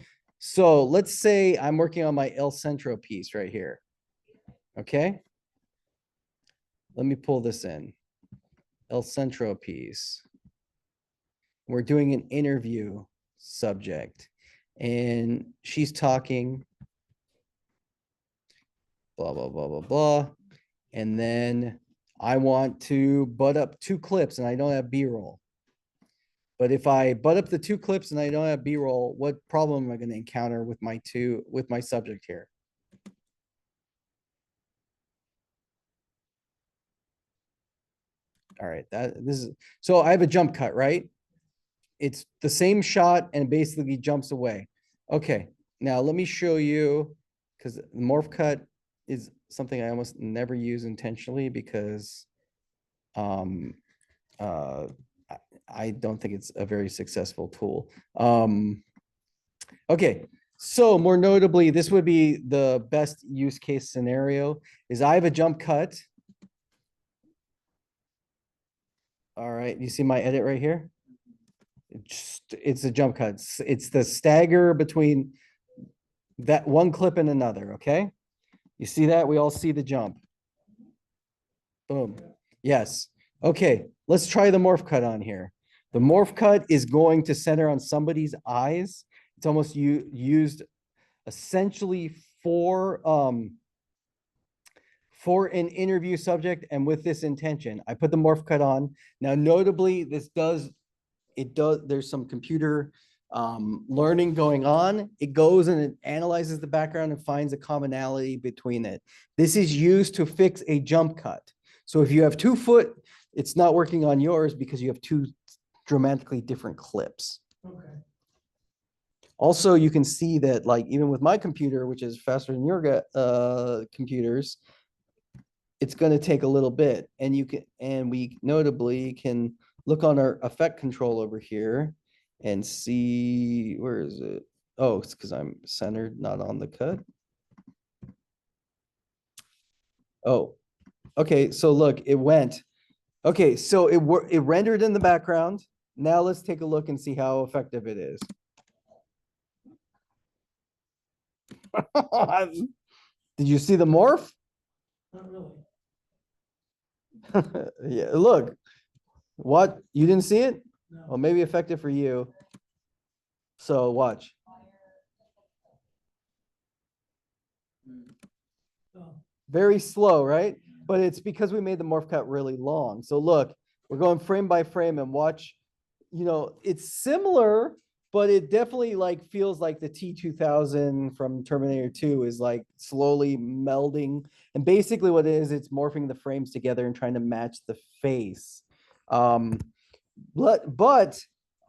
So let's say I'm working on my El Centro piece right here. Okay. Let me pull this in. El Centro piece. We're doing an interview subject and she's talking blah, blah, blah, blah, blah. And then I want to butt up two clips and I don't have B-roll. But if I butt up the two clips and I don't have B-roll, what problem am I going to encounter with my subject here? All right, so I have a jump cut, right? It's the same shot and basically jumps away. Okay, now let me show you, because the morph cut is something I almost never use intentionally because uh I don't think it's a very successful tool. Okay, so more notably, this would be the best use case scenario is I have a jump cut. All right, you see my edit right here? It's a jump cut. It's the stagger between that one clip and another, okay? You see that? We all see the jump. Boom. Yes. Okay, let's try the morph cut on here. The morph cut is going to center on somebody's eyes. It's almost used essentially for an interview subject and with this intention. I put the morph cut on. Now, notably, there's some computer learning going on. It goes and it analyzes the background and finds a commonality between it. This is used to fix a jump cut. So if you have 2 foot, it's not working on yours because you have 2 dramatically different clips. Okay. Also, you can see that like even with my computer, which is faster than your computers, it's going to take a little bit. And we notably can look on our effect control over here and see, where is it? Oh, it's because I'm centered, not on the cut. Oh, okay. So look, it went. Okay, so it rendered in the background. Now let's take a look and see how effective it is. Did you see the morph? Not really. Yeah, look. What? You didn't see it? No. Well, maybe effective for you. So watch. Oh, Very slow, right? But it's because we made the morph cut really long. So look, we're going frame by frame and watch, it's similar, but it definitely like feels like the T-2000 from Terminator 2 is like slowly melding. And basically what it is, it's morphing the frames together and trying to match the face. But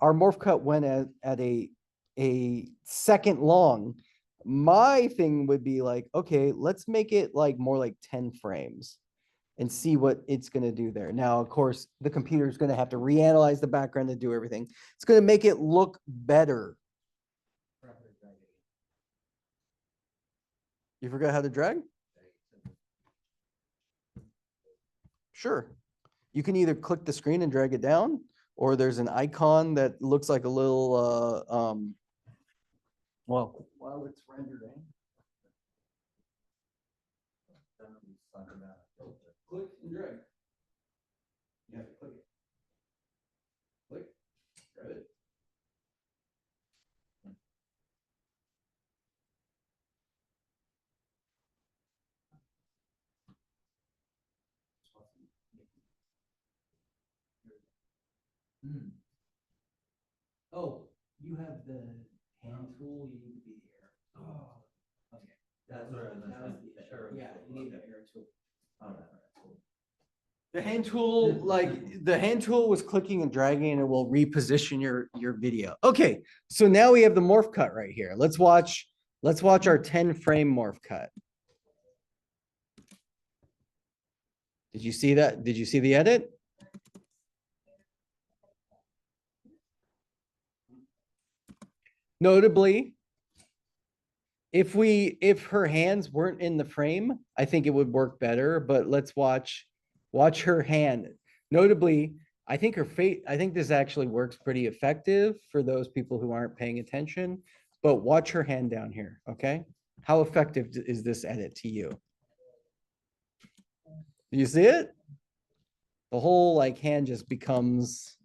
our morph cut went at a second long. My thing would be like, okay, let's make it like more like 10 frames and see what it's going to do there. Now, of course, the computer is going to have to reanalyze the background and do everything. It's going to make it look better. You forgot how to drag? Sure. You can either click the screen and drag it down, or there's an icon that looks like a little, well, while it's rendering. Click and drag. You have to click it. Click, grab it. Oh, you have the hand tool, you need to be the arrow. oh, Okay. That's what I was That saying. the Sure. Yeah, you need the arrow tool. Oh, The hand tool, like the hand tool was clicking and dragging and it will reposition your video. Okay, so now we have the morph cut right here. Let's watch our 10 frame morph cut. Did you see that? Did you see the edit? Notably, if her hands weren't in the frame, I think it would work better, but let's watch her hand. Notably, I think this actually works pretty effective for those people who aren't paying attention, but watch her hand down here, okay? How effective is this edit to you? Do you see it? The whole like hand just becomes,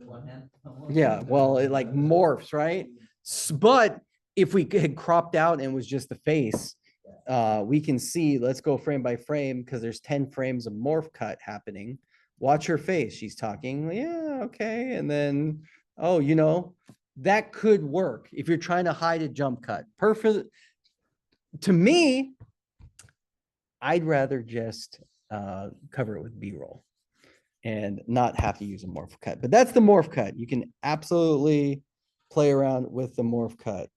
One hand. yeah, well, it like morphs, right? But if we had cropped out and was just the face, we can see, let's go frame by frame because there's 10 frames of morph cut happening. Watch her face. She's talking. Yeah, okay. And then, oh, that could work if you're trying to hide a jump cut. Perfect. To me, I'd rather just cover it with B-roll. and not have to use a morph cut. But that's the morph cut. You can absolutely play around with the morph cut.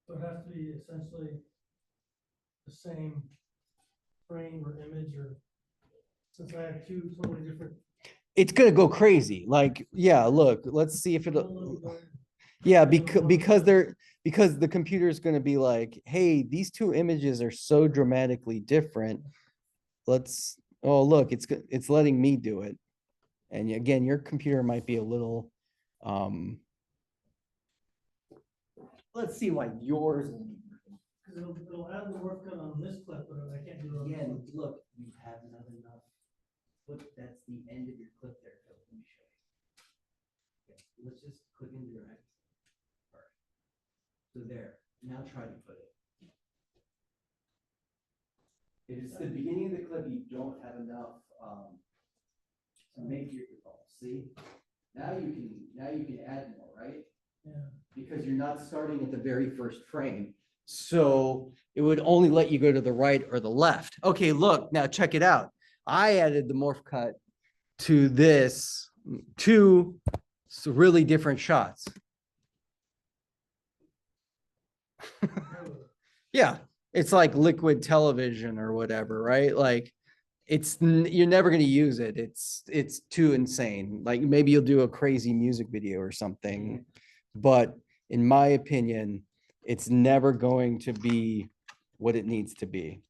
So it has to be essentially the same frame or image, or since I have two totally different. It's gonna go crazy. Like, yeah, look, let's see if it'll. Yeah, because the computer is going to be like, hey, these two images are so dramatically different. Oh, look, it's letting me do it. And again, your computer might be a little, let's see why yours. Because it'll add the work cut on this clip, but I can't do it on this Again, one. look, you have not enough. Look, that's the end of your clip there. Phil. Let me show you. Okay, let's just click and drag. All right. So there, now try to put it. If it's the beginning of the clip, you don't have enough to make your see. Now you can add more, right? Yeah. Because you're not starting at the very first frame. So it would only let you go to the right or the left. Okay, look, now check it out. I added the morph cut to this, two really different shots. Yeah, it's like liquid television or whatever, right? Like you're never going to use it. It's too insane. Like maybe you'll do a crazy music video or something, but in my opinion, it's never going to be what it needs to be.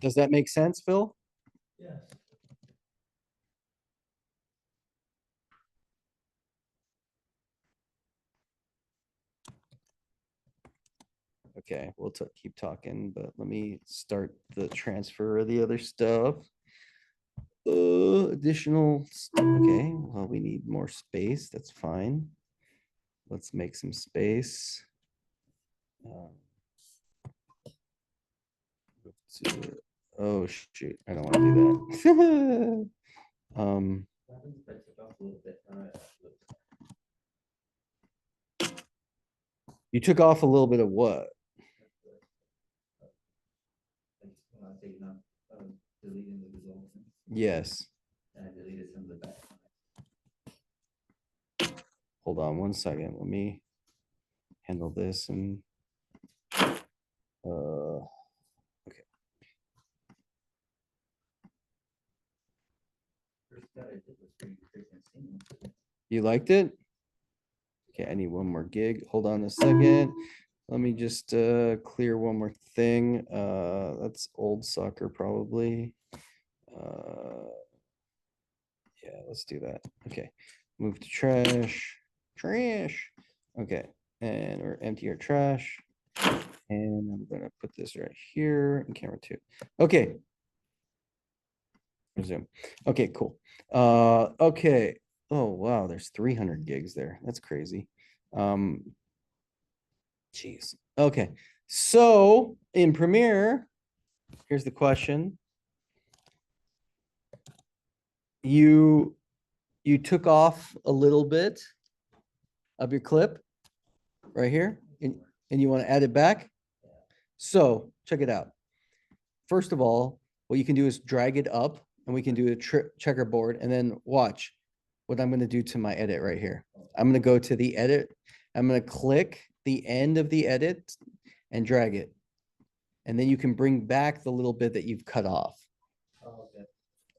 Does that make sense, Phil? Yes. Okay, we'll keep talking, but let me start the transfer of the other stuff. Additional, okay, well, we need more space. That's fine. Let's make some space. Oh, shoot, I don't want to do that. You took off a little bit of what? Deleting the results. Yes. And I deleted some of the back. Hold on 1 second. Let me handle this and okay. First cut I did was pretty freaking seamless. You liked it? Okay, I need one more gig. Hold on a second. Let me just clear one more thing. That's old soccer probably. Yeah, let's do that. Okay, move to trash. Trash. Okay, and we're empty our trash. And I'm gonna put this right here in camera 2. Okay. Resume. Okay, cool. Okay. Oh wow, there's 300 gigs there. That's crazy. Jeez. Okay. So in Premiere, here's the question. You took off a little bit of your clip right here, and you want to add it back. So check it out. First of all, what you can do is drag it up, and we can do a checkerboard, and then watch what I'm going to do to my edit right here. I'm going to go to the edit. I'm going to click the end of the edit and drag it. And then you can bring back the little bit that you've cut off. Oh, okay.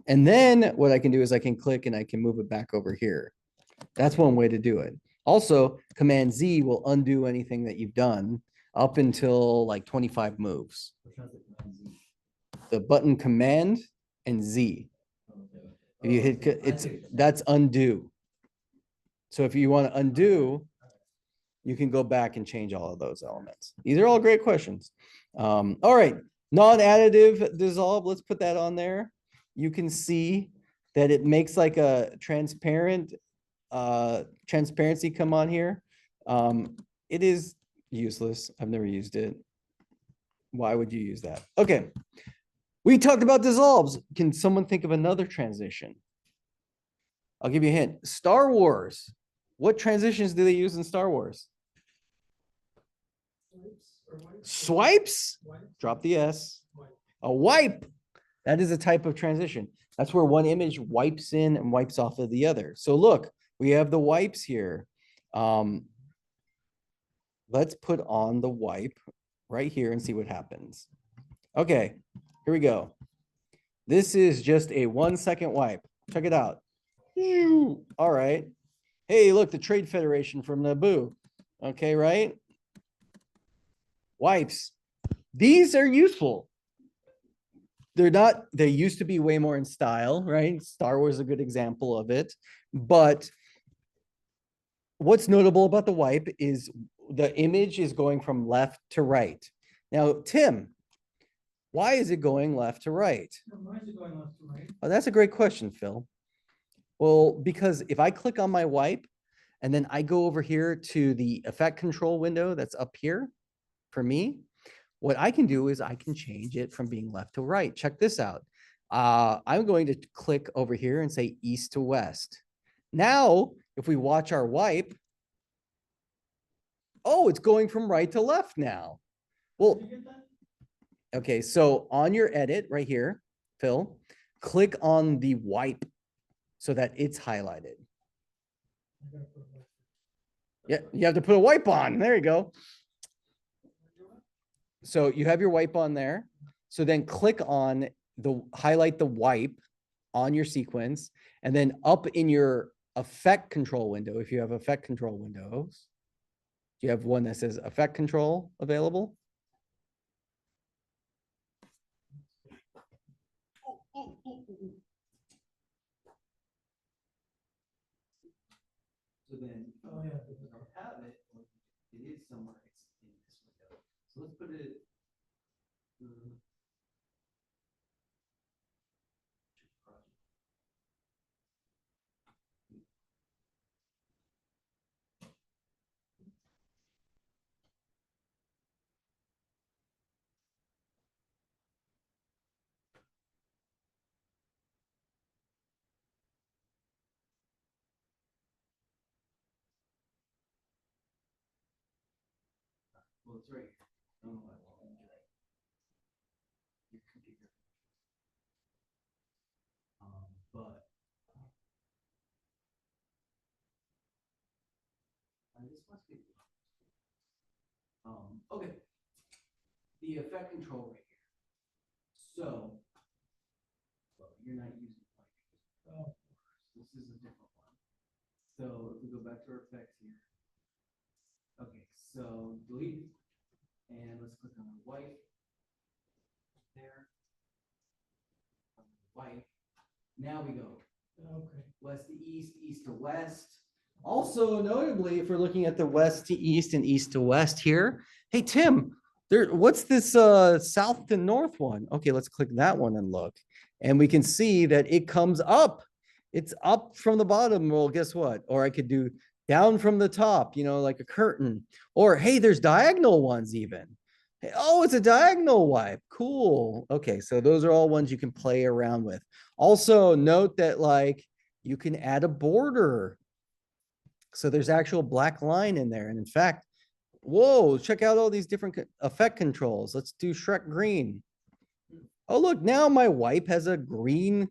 And then what I can do is I can click and I can move it back over here. That's one way to do it. Also, Command Z will undo anything that you've done up until like 25 moves. Which one's the Command Z? The button Command and Z. Okay. If you hit, that's undo. So if you want to undo, you can go back and change all of those elements. These are all great questions. All right, non-additive dissolve, let's put that on there. You can see that it makes like a transparency come on here. It is useless. I've never used it. Why would you use that? Okay, we talked about dissolves. Can someone think of another transition? I'll give you a hint. Star Wars. What transitions do they use in Star Wars? or wipes? Swipes, Wipes? drop the S. Wipe. A wipe. That is a type of transition. That's where one image wipes in and wipes off of the other. So look, we have the wipes here. Let's put on the wipe right here and see what happens. Okay, here we go. This is just a 1 second wipe. Check it out. All right. Hey, look, the Trade Federation from Naboo. Okay, right? Wipes. These are useful. They're not, they used to be way more in style, right? Star Wars is a good example of it. But what's notable about the wipe is the image is going from left to right. Now, Tim, why is it going left to right? Why is it going left to right? Oh, that's a great question, Phil. Well, because if I click on my wipe and then I go over here to the effect control window that's up here for me, what I can do is I can change it from being left to right. Check this out. I'm going to click over here and say east to west. Now, if we watch our wipe, oh, it's going from right to left now. Well, Did you get that? okay, so on your edit right here, Phil, click on the wipe so that it's highlighted. I gotta put a wipe. Yeah, you have to put a wipe on. There you go. So you have your wipe on there. So then click on highlight the wipe on your sequence, and then up in your effect control window, if you have effect control windows, do you have one that says effect control available? So then Oh, yeah. if we don't have it, it is somewhere it's in this window. So let's put it. Well, it's right here. I don't know why it won't let me do that. Your computer. But this must be. Okay. The effect control right here. So, well, you're not using like. Oh, this is a different one. So if we go back to our effects here. Okay, so delete, and let's click on the white. There. White. Now we go Okay. west to east, east to west. Also, notably, if we're looking at the west to east and east to west here, hey Tim, what's this south to north one? Okay, let's click that one and look, and we can see that it comes up. It's up from the bottom. Well, guess what? Or I could do down from the top, you know, like a curtain. Or hey, there's diagonal ones even. Hey, oh, it's a diagonal wipe. Cool. Okay, so those are all ones you can play around with. Also, note that like you can add a border. So there's actual black line in there. And in fact, whoa, check out all these different effect controls. Let's do Shrek green. Oh, look, now my wipe has a green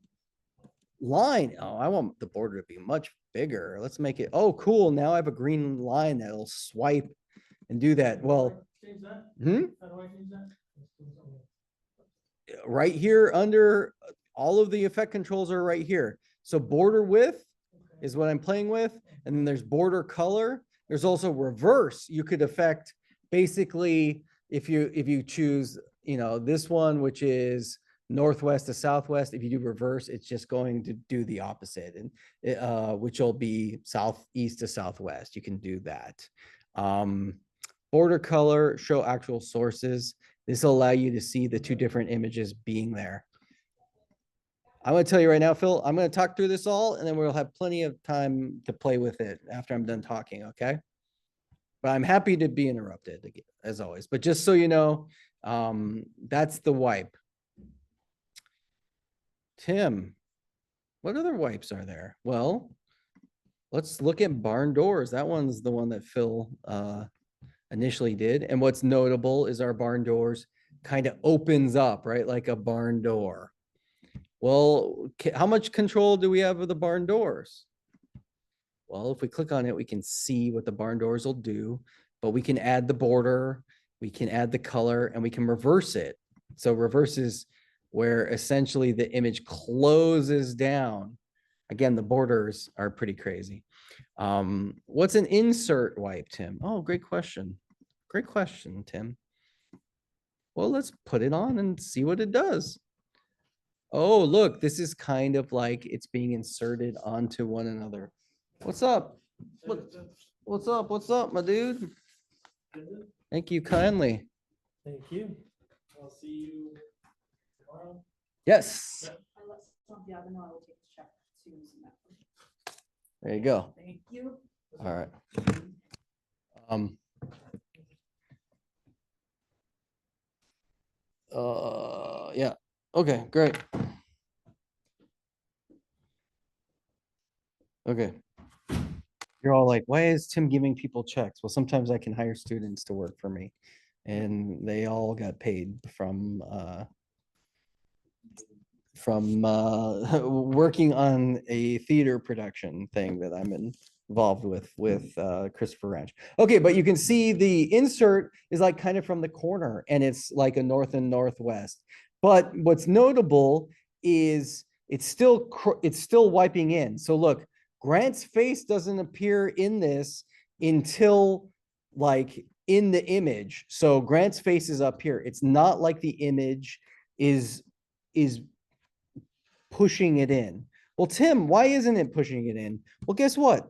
line. Oh, I want the border to be much bigger. Let's make it, oh, cool. Now I have a green line that'll swipe and do that. Well, Change that? hmm? How do I change that? Let's do something. Right here under all of the effect controls are right here. So border width Okay. is what I'm playing with. And then there's border color. There's also reverse. You could affect basically if you choose, you know, this one, which is northwest to southwest. If you do reverse, it's just going to do the opposite, and which will be southeast to southwest. You can do that. Border color, show actual sources. This will allow you to see the two different images being there. I'm going to tell you right now, Phil, I'm going to talk through this all, and then we'll have plenty of time to play with it after I'm done talking, okay? But I'm happy to be interrupted, as always. But just so you know, that's the wipe. Tim, what other wipes are there? Well, let's look at barn doors. That one's the one that Phil initially did. And what's notable is our barn doors kind of opens up, right? Like a barn door. Well, how much control do we have of the barn doors? Well, if we click on it, we can see what the barn doors will do, but we can add the border, we can add the color, and we can reverse it. So reverse is where essentially the image closes down. Again, the borders are pretty crazy. What's an insert wipe, Tim? Oh, great question. Great question, Tim. Well, let's put it on and see what it does. Oh, look, this is kind of like it's being inserted onto one another. What's up? What's up? What's up, my dude? Thank you kindly. Thank you. I'll see you tomorrow. Yes, I let Santiago know I will take the check as soon as I'm back. there you go. Thank you. All right. Yeah. Okay, great. Okay. You're all like, why is Tim giving people checks? Well, sometimes I can hire students to work for me. And they all got paid from working on a theater production thing that I'm involved with Christopher Ranch. Okay, but you can see the insert is like kind of from the corner and it's like a north and northwest. But what's notable is it's still wiping in. So look, Grant's face doesn't appear in this until like in the image. So Grant's face is up here. It's not like the image is pushing it in. Well, Tim, why isn't it pushing it in? Well, guess what?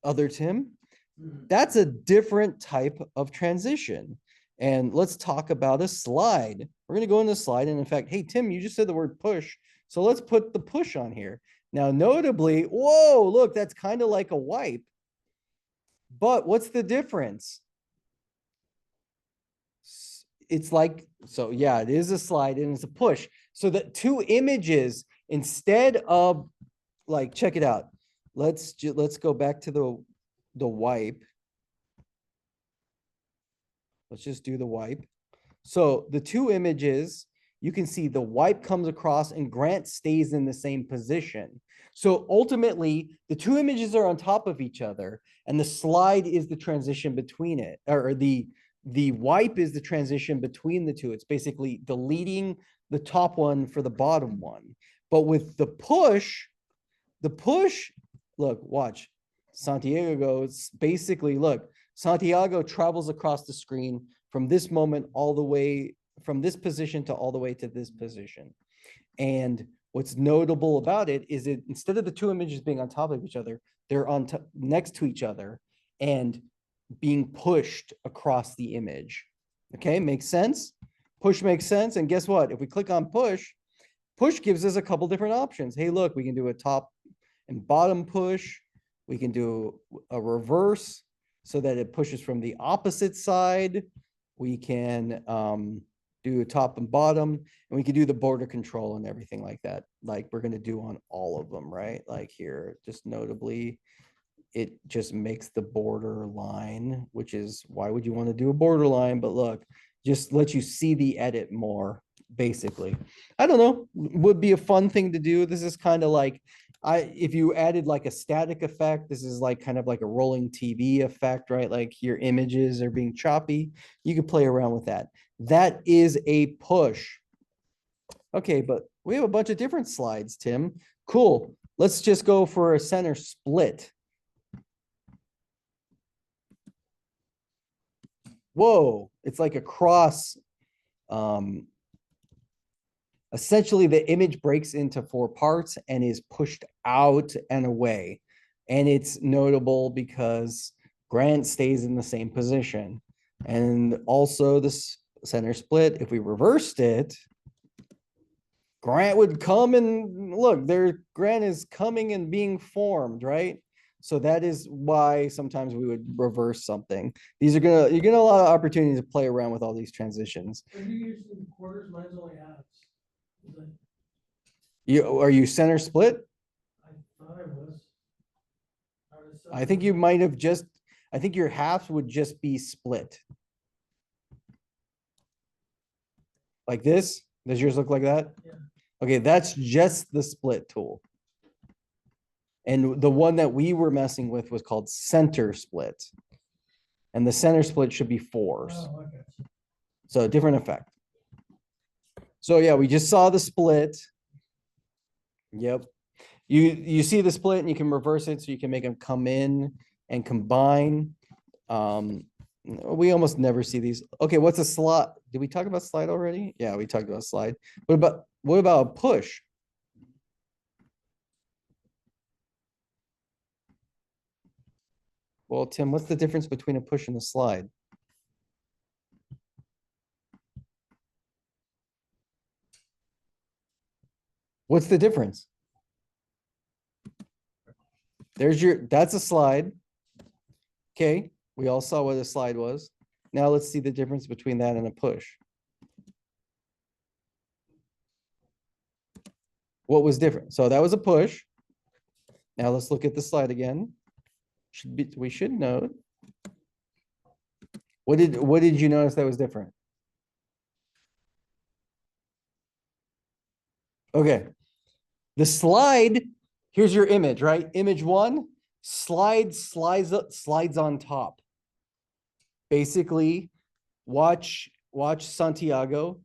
Other Tim, that's a different type of transition. And let's talk about a slide. We're going to go into slide. And in fact, hey, Tim, you just said the word push. So let's put the push on here. Now, notably, whoa, look, that's kind of like a wipe. But what's the difference? It's like, so yeah, it is a slide and it's a push. So the two images, instead of like, check it out. Let's go back to the wipe. Let's just do the wipe. So the two images, you can see the wipe comes across and Grant stays in the same position. So ultimately, the two images are on top of each other and the slide is the transition between it, or the wipe is the transition between the two. It's basically deleting the top one for the bottom one. But with the push, look, watch. Santiago goes, basically, look, Santiago travels across the screen from this moment all the way, from this position to all the way to this position. And what's notable about it is that instead of the two images being on top of each other, they're next to each other and being pushed across the image. Okay, makes sense? Push makes sense. And guess what? If we click on push, push gives us a couple different options. Hey, look, we can do a top and bottom push. We can do a reverse so that it pushes from the opposite side. We can do a top and bottom, and we can do the border control and everything like that. Like we're going to do on all of them, right? Like here, just notably, it just makes the border line, which is why would you want to do a border line? But look, just let you see the edit more, basically. I don't know, would be a fun thing to do. This is kind of like, if you added like a static effect, this is like kind of like a rolling TV effect, right? Like your images are being choppy. You could play around with that. That is a push. Okay, but we have a bunch of different slides, Tim. Cool. Let's just go for a center split. Whoa, it's like a cross. Essentially, the image breaks into 4 parts and is pushed out and away. And it's notable because Grant stays in the same position. And also this center split, if we reversed it, Grant would come and look, Grant is coming and being formed, right? So that is why sometimes we would reverse something. You're gonna a lot of opportunities to play around with all these transitions. Are you using quarters? Mine's only halves. Are you center split? I thought I was. I think you might have just, I think your halves would just be split. Like this? Does yours look like that? Yeah. Okay, that's just the split tool. And the one that we were messing with was called center split. And the center split should be fours. Oh, okay. So different effect. So yeah, we just saw the split. Yep. You see the split and you can reverse it so you can make them come in and combine. We almost never see these. Okay, what's a slide? Did we talk about slide already? Yeah, we talked about slide. What about a push? Well, Tim, what's the difference between a push and a slide? What's the difference? That's a slide. Okay, we all saw what a slide was. Now let's see the difference between that and a push. What was different? So that was a push. Now let's look at the slide again. We should note. What did you notice that was different? Okay. The slide, here's your image, right? Image one, slides on top. Basically, watch Santiago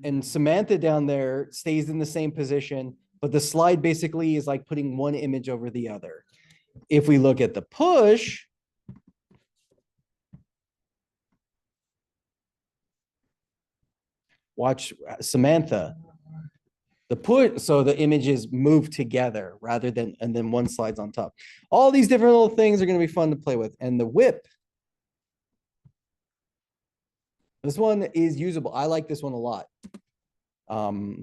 and Samantha down there stays in the same position, but the slide basically is like putting one image over the other. If we look at the push, watch Samantha. The push, so the images move together rather than, and then one slides on top. All these different little things are going to be fun to play with. And the whip, this one is usable. I like this one a lot.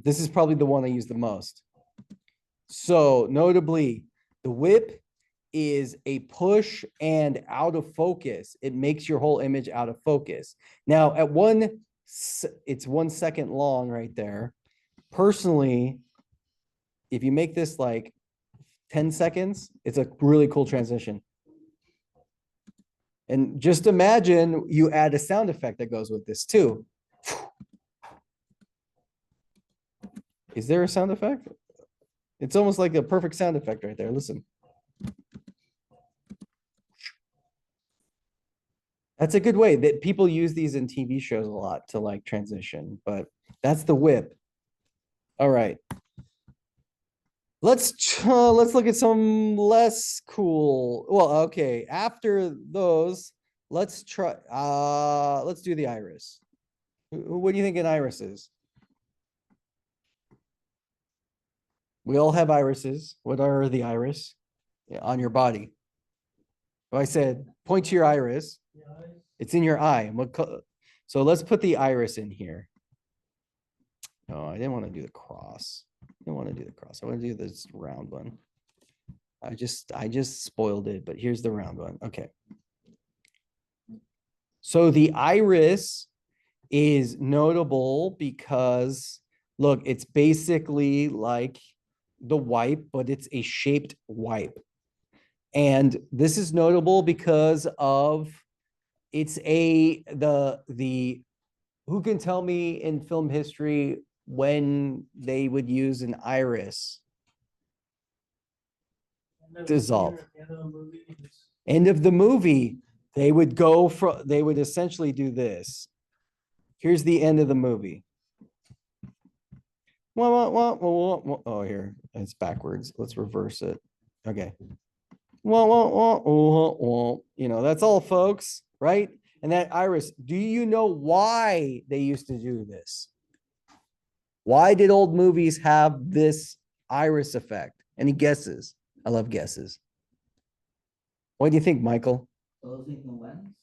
This is probably the one I use the most. So notably, the whip is a push and out of focus. It makes your whole image out of focus. Now it's 1 second long right there. Personally, if you make this like 10 seconds, it's a really cool transition. And just imagine you add a sound effect that goes with this too. Is there a sound effect? It's almost like a perfect sound effect right there. Listen. That's a good way that people use these in TV shows a lot to like transition, but that's the whip. All right. Let's look at some less cool. Well, okay. After those, let's do the iris. What do you think an iris is? We all have irises. What are the iris? Yeah, on your body? So I said, point to your iris. It's in your eye. So let's put the iris in here. No, I didn't want to do the cross. I didn't want to do the cross. I want to do this round one. I just spoiled it, but here's the round one. Okay. So the iris is notable because look, it's basically like the wipe, but it's a shaped wipe. And this is notable because of it's who can tell me in film history when they would use an iris? Dissolve. End of the movie. They would essentially do this. Here's the end of the movie. Oh, here. It's backwards. Let's reverse it. Okay. You know, that's all, folks, right? And that iris, do you know why they used to do this? Why did old movies have this iris effect? Any guesses? I love guesses. What do you think, Michael? Closing the lens?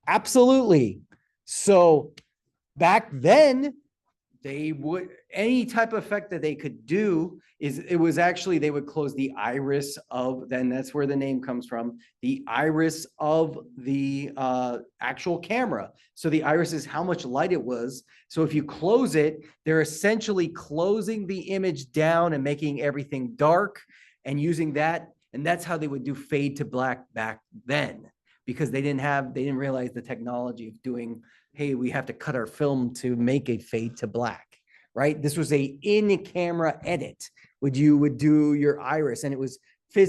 Absolutely. So back then, any type of effect that they could do they would close the iris of, then that's where the name comes from, the iris of the actual camera. So the iris is how much light it was. So if you close it, they're essentially closing the image down and making everything dark and using that. And that's how they would do fade to black back then. because they didn't realize the technology of doing, hey, we have to cut our film to make a fade to black, right? This was a in-camera edit. You would do your iris, and it was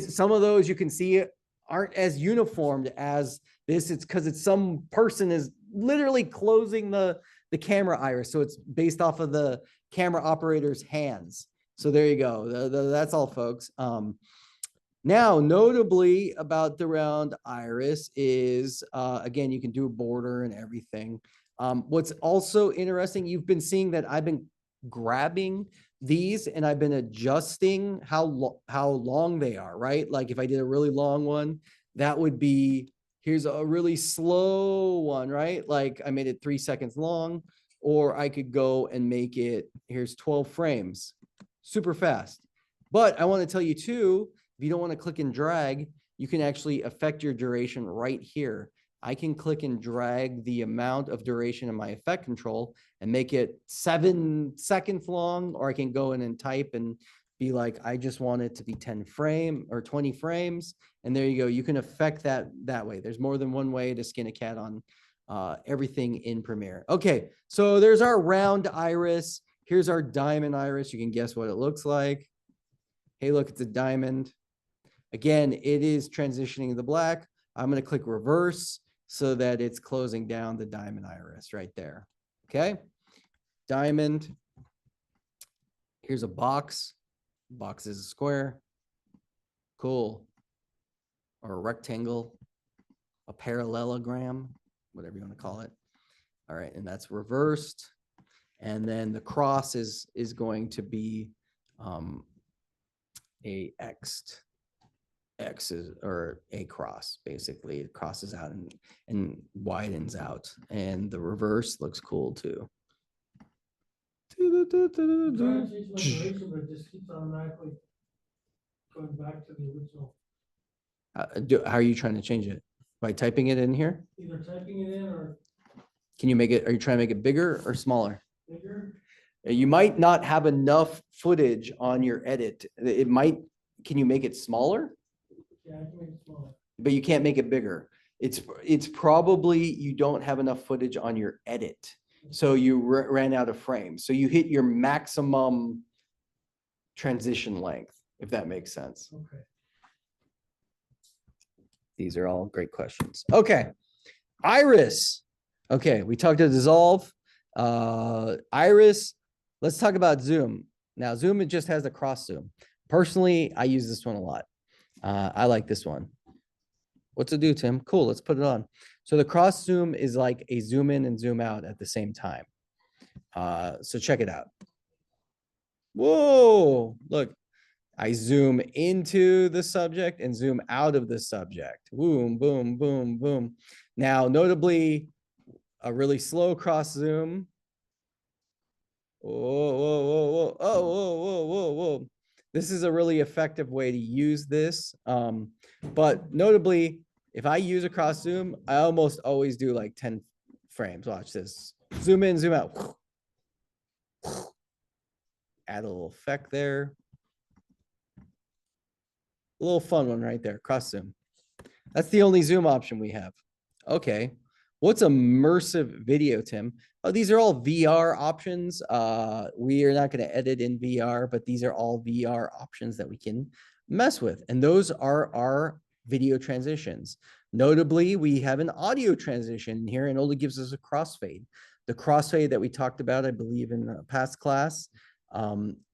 some of those you can see aren't as uniformed as this. It's because it's some person is literally closing the camera iris. So it's based off of the camera operator's hands. So there you go. That's all, folks. Now, notably about the round iris is, again, you can do a border and everything. What's also interesting, you've been seeing that I've been grabbing these and I've been adjusting how long they are, right? Like if I did a really long one, that would be, here's a really slow one, right? Like I made it 3 seconds long, or I could go and make it, here's 12 frames, super fast. But I want to tell you too, if you don't want to click and drag, you can actually affect your duration right here. I can click and drag the amount of duration in my effect control and make it 7 seconds long, or I can go in and type and be like, I just want it to be 10 frame or 20 frames. And there you go. You can affect that way. There's more than one way to skin a cat on everything in Premiere. Okay, so there's our round iris. Here's our diamond iris. You can guess what it looks like. Hey, look, it's a diamond. Again, it is transitioning the black. I'm going to click reverse so that it's closing down the diamond iris right there. Okay. Diamond. Here's a box. Box is a square. Cool. Or a rectangle, a parallelogram, whatever you want to call it. All right. And that's reversed. And then the cross is going to be a X'd. X is, or a cross, basically. It crosses out and widens out. And the reverse looks cool too. I'm trying to change my duration, but it just keeps automatically going back to the original. How are you trying to change it? By typing it in here? Either typing it in or Can you make it, are you trying to make it bigger or smaller? bigger. You might not have enough footage on your edit. It might, can you make it smaller? Yeah, I can make it smaller. But you can't make it bigger. It's probably you don't have enough footage on your edit. So you ran out of frames. So you hit your maximum transition length, if that makes sense. Okay. These are all great questions. Okay. Iris. Okay. We talked to dissolve. Iris. Let's talk about zoom. Now, zoom, it just has a cross zoom. Personally, I use this one a lot. I like this one. What's it do, Tim? Cool. Let's put it on. So the cross zoom is like a zoom in and zoom out at the same time. So check it out. Whoa, look, I zoom into the subject and zoom out of the subject. Boom, boom, boom, boom. Now, notably, a really slow cross zoom. Whoa, whoa, whoa, whoa, oh, whoa, whoa, whoa, whoa. This is a really effective way to use this. But notably, if I use a cross zoom, I almost always do like 10 frames. Watch this. Zoom in, zoom out. Add a little effect there. A little fun one right there, cross zoom. That's the only zoom option we have. Okay. What's immersive video, Tim? Oh, these are all VR options. We are not going to edit in VR, but these are all VR options that we can mess with. And those are our video transitions. Notably, we have an audio transition here and only gives us a crossfade. The crossfade that we talked about, I believe, in the past class,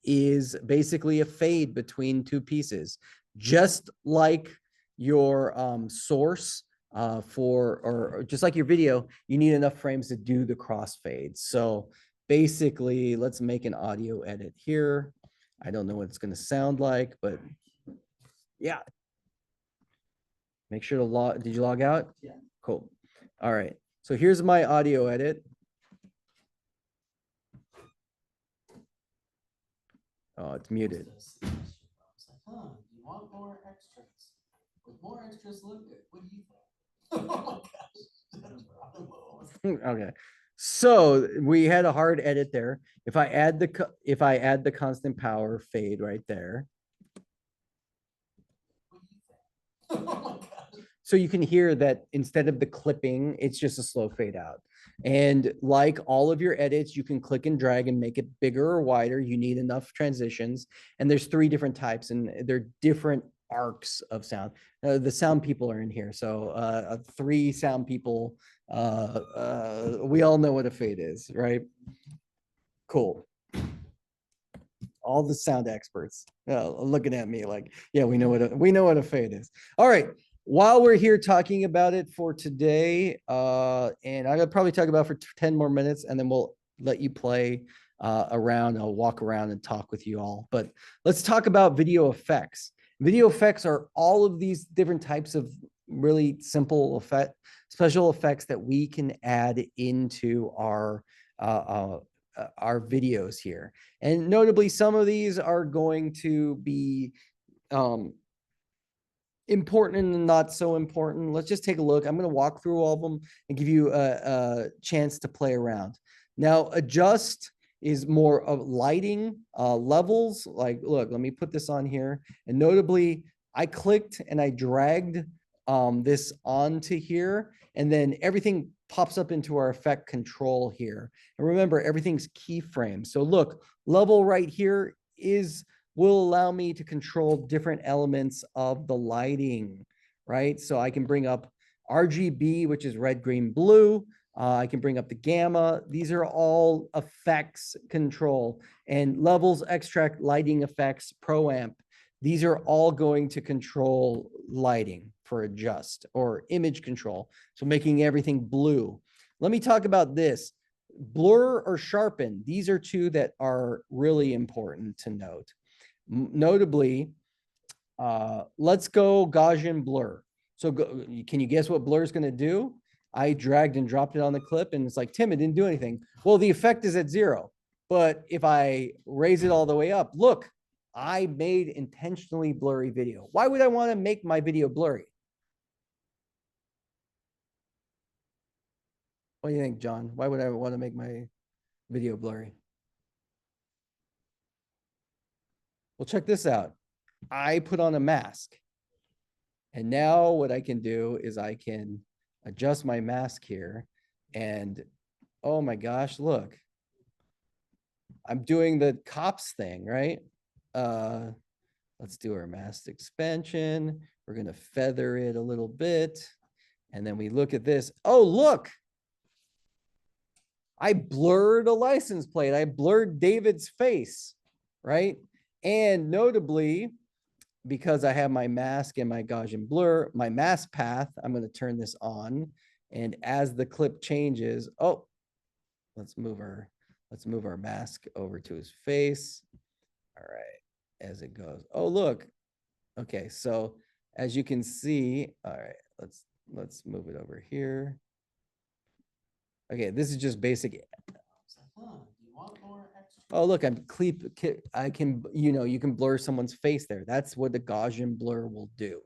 is basically a fade between two pieces. Just like your source or just like your video, you need enough frames to do the crossfade. So basically, let's make an audio edit here. I don't know what it's going to sound like, but yeah. Make sure to log. Did you log out? Yeah. Cool. All right. So here's my audio edit. Oh, it's muted. Do you want more extras? Would more extras look good? What do you think? Oh my gosh. Okay. So we had a hard edit there. If I add the constant power fade right there. So you can hear that instead of the clipping, it's just a slow fade out. And like all of your edits, you can click and drag and make it bigger or wider. You need enough transitions. And there's 3 different types, and they're different arcs of sound. The sound people are in here. So 3 sound people, we all know what a fade is, right? Cool. All the sound experts looking at me like, yeah, we know what a fade is. All right. While we're here talking about it for today, and I'm gonna probably talk about it for 10 more minutes, and then we'll let you play around. I'll walk around and talk with you all. But let's talk about video effects. Video effects are all of these different types of really simple special effects that we can add into our videos here. And notably, some of these are going to be important and not so important. Let's just take a look. I'm going to walk through all of them and give you a chance to play around. Now, adjust is more of lighting levels. Like, look, let me put this on here. And notably, I clicked and I dragged this onto here, and then everything pops up into our effect control here. And remember, everything's keyframed. So look, level right here will allow me to control different elements of the lighting, right? So I can bring up RGB, which is red, green, blue. I can bring up the gamma. These are all effects control, and levels, extract, lighting effects, pro amp. These are all going to control lighting for adjust or image control. So making everything blue. Let me talk about this. Blur or sharpen. These are 2 that are really important to note. Notably, let's go Gaussian blur. So can you guess what blur is going to do? I dragged and dropped it on the clip, and it's like, Tim, it didn't do anything. Well, the effect is at 0. But if I raise it all the way up, look, I made intentionally blurry video. Why would I want to make my video blurry? What do you think, John? Why would I want to make my video blurry? Well, check this out. I put on a mask. And now what I can do is I can adjust my mask here. And oh my gosh, look. I'm doing the cops thing, right? Let's do our mask expansion. We're going to feather it a little bit. And then we look at this. Oh, look. I blurred a license plate. I blurred David's face, right? And notably, because I have my mask and my Gaussian blur, my mask path, I'm going to turn this on. And as the clip changes, oh, let's move our mask over to his face. All right, as it goes. Oh, look. Okay, so as you can see, all right, let's move it over here. Okay, this is just basic. Oh, look, I can, you can blur someone's face there. That's what the Gaussian blur will do.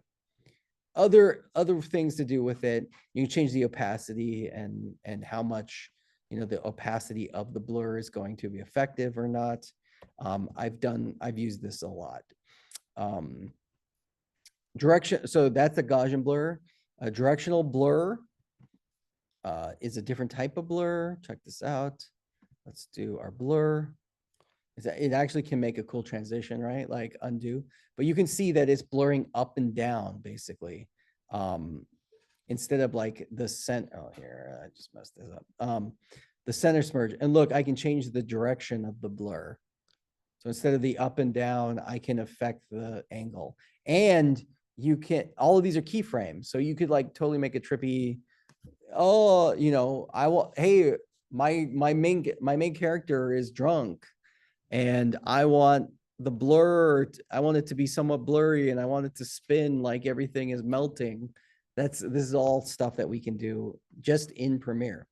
Other things to do with it, you can change the opacity and how much, the opacity of the blur is going to be effective or not. I've used this a lot. Direction, so that's a Gaussian blur. A directional blur is a different type of blur. Check this out. Let's do our blur. It actually can make a cool transition, right? Like undo, but you can see that it's blurring up and down basically. Instead of like the center, oh here, I just messed this up. The center smudge, and look, I can change the direction of the blur. So instead of the up and down, I can affect the angle. And you can, all of these are keyframes. So you could like totally make a trippy, oh, hey, my main character is drunk and I want the blur, I want it to be somewhat blurry and I want it to spin like everything is melting. This is all stuff that we can do just in Premiere.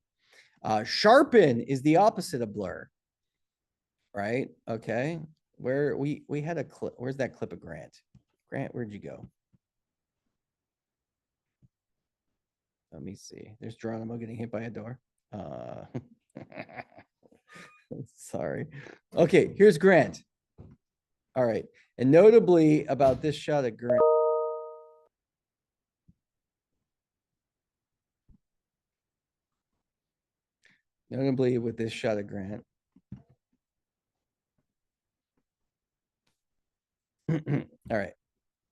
Sharpen is the opposite of blur, right? Okay, where we had a clip. Where's that clip of Grant? Grant, where'd you go? Let me see. There's Geronimo getting hit by a door. Sorry. Okay, here's Grant. All right, and notably about this shot of Grant. Notably with this shot of Grant. All right.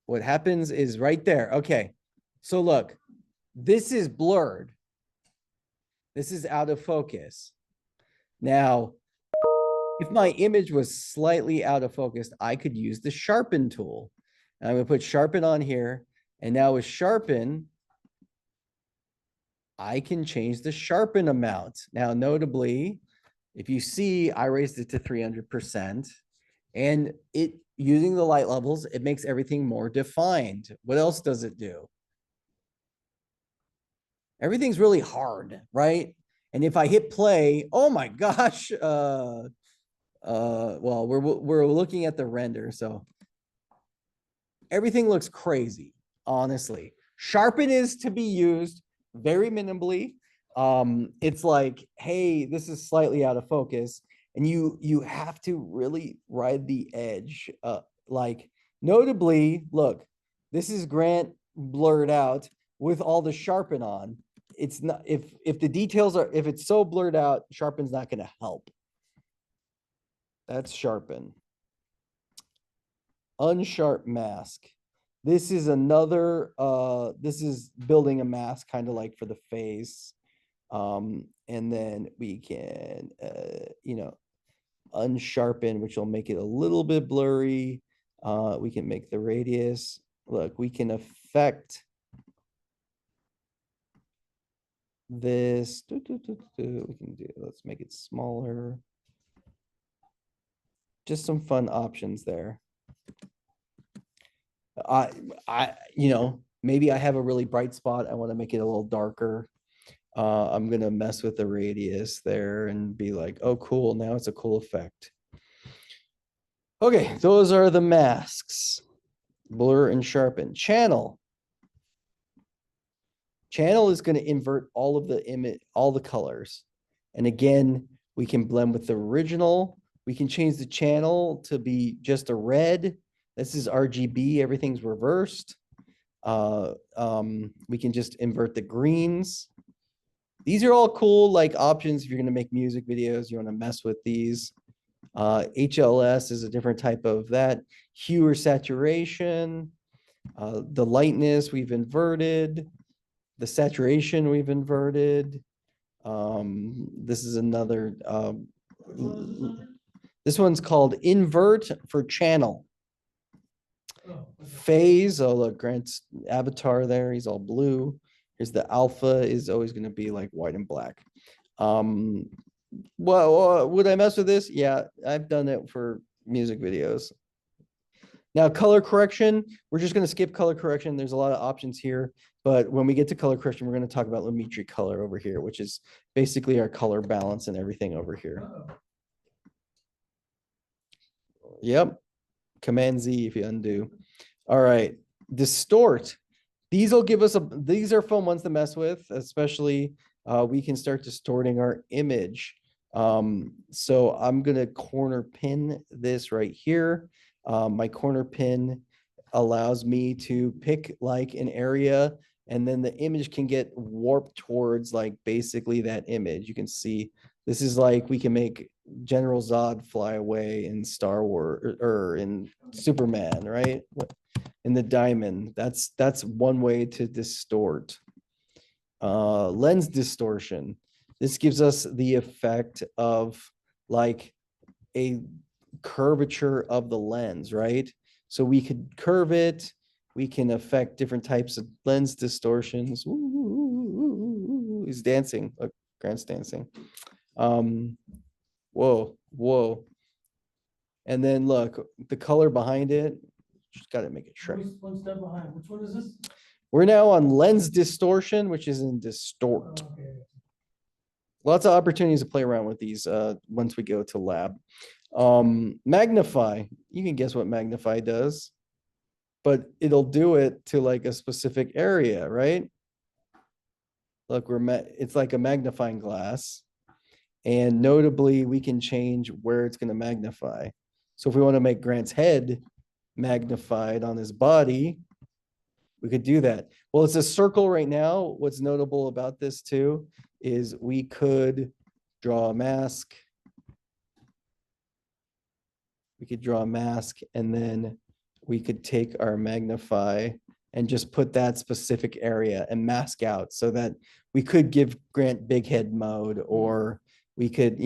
What happens is right there. Okay. So look, this is blurred. This is out of focus. Now, if my image was slightly out of focus, I could use the sharpen tool. And I'm going to put sharpen on here. And now with sharpen, I can change the sharpen amount. Now, notably, if you see, I raised it to 300%. And it using the light levels, it makes everything more defined. What else does it do? Everything's really hard, right? And if I hit play, oh my gosh, well, we're looking at the render, so everything looks crazy, honestly. Sharpen is to be used very minimally. It's like, hey, this is slightly out of focus, and you have to really ride the edge. Like notably, look, this is Grant blurred out with all the sharpen on. It's not if the details are if it's so blurred out, sharpen's not going to help. That's sharpen. Unsharp mask. This is another this is building a mask kind of like for the face. And then we can you know, unsharpen, which will make it a little bit blurry. We can make the radius. Look, we can affect this. We can do, let's make it smaller. Just some fun options there. You know, maybe I have a really bright spot. I want to make it a little darker. I'm going to mess with the radius there and be like, oh, cool. Now it's a cool effect. Okay, those are the masks. Blur and sharpen. Channel. Channel is going to invert all of the image, all the colors. And again, we can blend with the original. We can change the channel to be just a red. This is RGB, everything's reversed. We can just invert the greens. These are all cool like options if you're going to make music videos, you want to mess with these. HLS is a different type of that. Hue or saturation. The lightness we've inverted. The saturation we've inverted. This is another. This one's called invert for channel. Phase. Oh, look, Grant's avatar there. He's all blue. Here's the alpha is always going to be like white and black. Well, would I mess with this? Yeah, I've done it for music videos. Now, color correction, we're just going to skip color correction. There's a lot of options here, but when we get to color correction, we're going to talk about Lumetri color over here, which is basically our color balance and everything over here. Yep. Command Z if you undo. All right. Distort. These will give us these are fun ones to mess with, especially we can start distorting our image. So I'm going to corner pin this right here. My corner pin allows me to pick like an area, and then the image can get warped towards like basically that image. You can see this is like we can make General Zod fly away in Star Wars or in Superman, right? In the diamond. That's one way to distort. Lens distortion. This gives us the effect of like a curvature of the lens, right? So we could curve it. We can affect different types of lens distortions. Ooh, he's dancing. Look, Grant's dancing. Whoa. And then look, the color behind it. Just got to make it shrink. One step behind. Which one is this? We're now on lens distortion, which is in distort. Okay. Lots of opportunities to play around with these once we go to lab. Magnify. You can guess what magnify does, but it'll do it to like a specific area, right? Look, it's like a magnifying glass. And notably, we can change where it's going to magnify. So if we want to make Grant's head magnified on his body, we could do that. Well, it's a circle right now. What's notable about this too is we could draw a mask. We could draw a mask and then we could take our magnify and just put that specific area and mask out so that we could give Grant big head mode, or we could,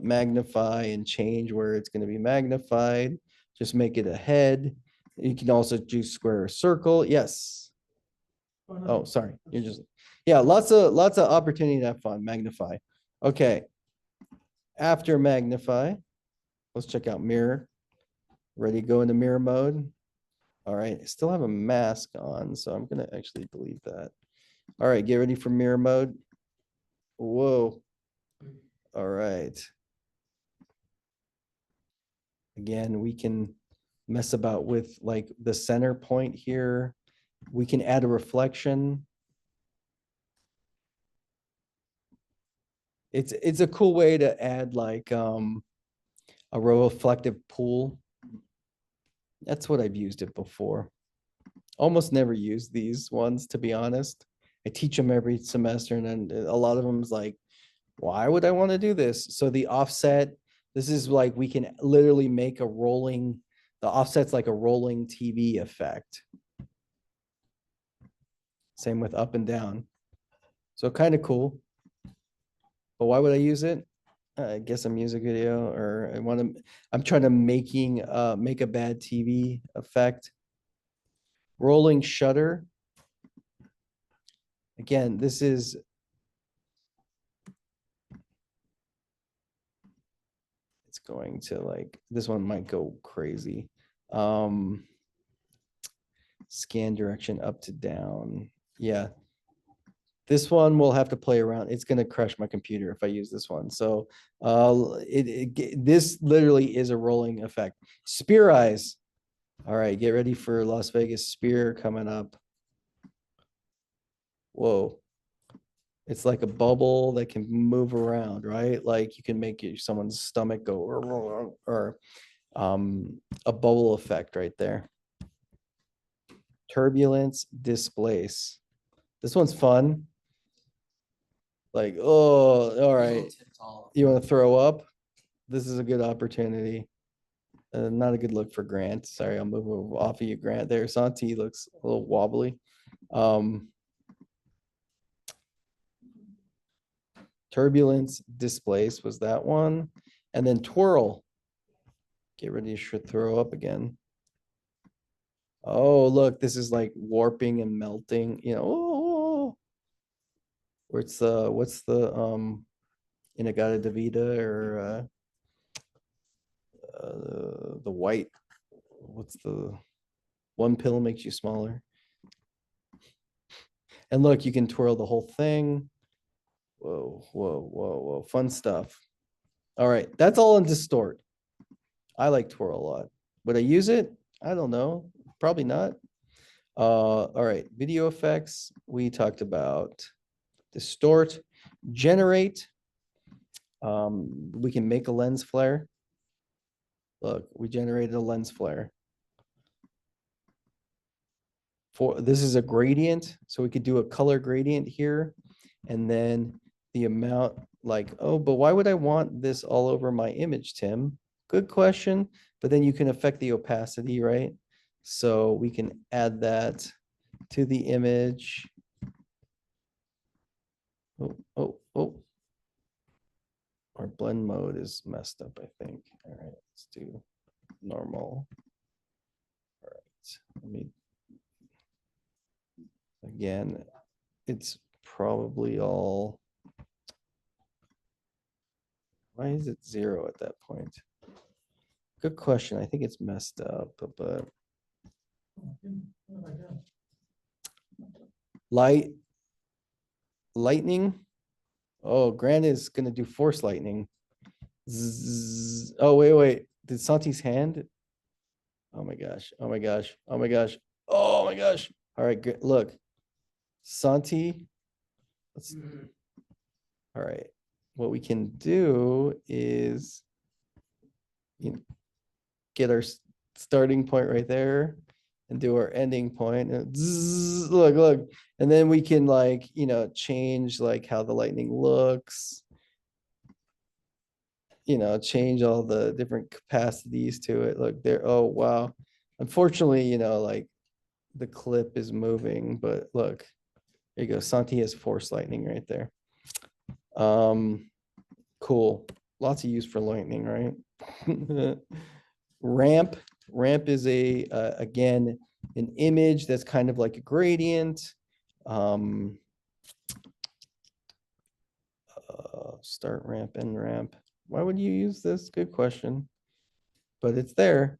magnify and change where it's going to be magnified. Just make it a head. You can also do square or circle. Yes. Oh, sorry. You're just, yeah, lots of opportunity to have fun. Magnify. Okay. After magnify, let's check out mirror. Ready to go into mirror mode. All right, I still have a mask on, so I'm gonna actually delete that. All right, get ready for mirror mode. Whoa. All right. Again, we can mess about with like the center point here. We can add a reflection. It's a cool way to add like a reflective pool. That's what I've used it before. Almost never use these ones, to be honest. I teach them every semester, and then a lot of them is like, why would I want to do this? So the offset, this is like we can literally make a rolling, the offset's like a rolling TV effect. Same with up and down. So kind of cool. But why would I use it? I guess a music video, or I'm trying to make a bad TV effect. Rolling shutter. Again, this is it's going to like, this one might go crazy. Scan direction up to down. Yeah. This one will have to play around. It's going to crash my computer if I use this one. So this literally is a rolling effect. Spear eyes. All right, get ready for Las Vegas spear coming up. Whoa. It's like a bubble that can move around, right? Like you can make someone's stomach go or a bubble effect right there. Turbulence, displace. This one's fun. Like, oh, all right. You want to throw up? This is a good opportunity. Not a good look for Grant. Sorry, I'll move off of you, Grant. There, Santi looks a little wobbly. Turbulence, displace was that one. And then twirl. Get ready to throw up again. Oh, look, this is like warping and melting, where it's what's the Inagata Davida, or the white, what's the one pill makes you smaller. And look, you can twirl the whole thing. Whoa, whoa, whoa, whoa, fun stuff. All right, that's all in distort. I like twirl a lot. Would I use it? I don't know. Probably not. All right, video effects. We talked about distort, generate. We can make a lens flare. Look, we generated a lens flare. This is a gradient, so we could do a color gradient here, and then the amount, like, oh, but why would I want this all over my image, Tim? Good question, but then you can affect the opacity, right? So we can add that to the image. Oh. Our blend mode is messed up, I think. All right, let's do normal. All right, let me, again, it's probably all, why is it 0 at that point? Good question. I think it's messed up, but lightning. Oh, Grant is gonna do force lightning. Zzz. Oh, wait. Did Santi's hand? Oh my gosh. Oh my gosh. Oh my gosh. Oh my gosh. All right, look. Santi. All right. What we can do is get our starting point right there and do our ending point. And zzz, look. And then we can change like how the lightning looks. change all the different capacities to it. Look there. Oh, wow. Unfortunately, like the clip is moving, but look, there you go. Santi has force lightning right there. Cool. Lots of use for lightning, right? Ramp. Ramp is again, an image that's kind of like a gradient. Start ramp, end ramp. Why would you use this? Good question. But it's there.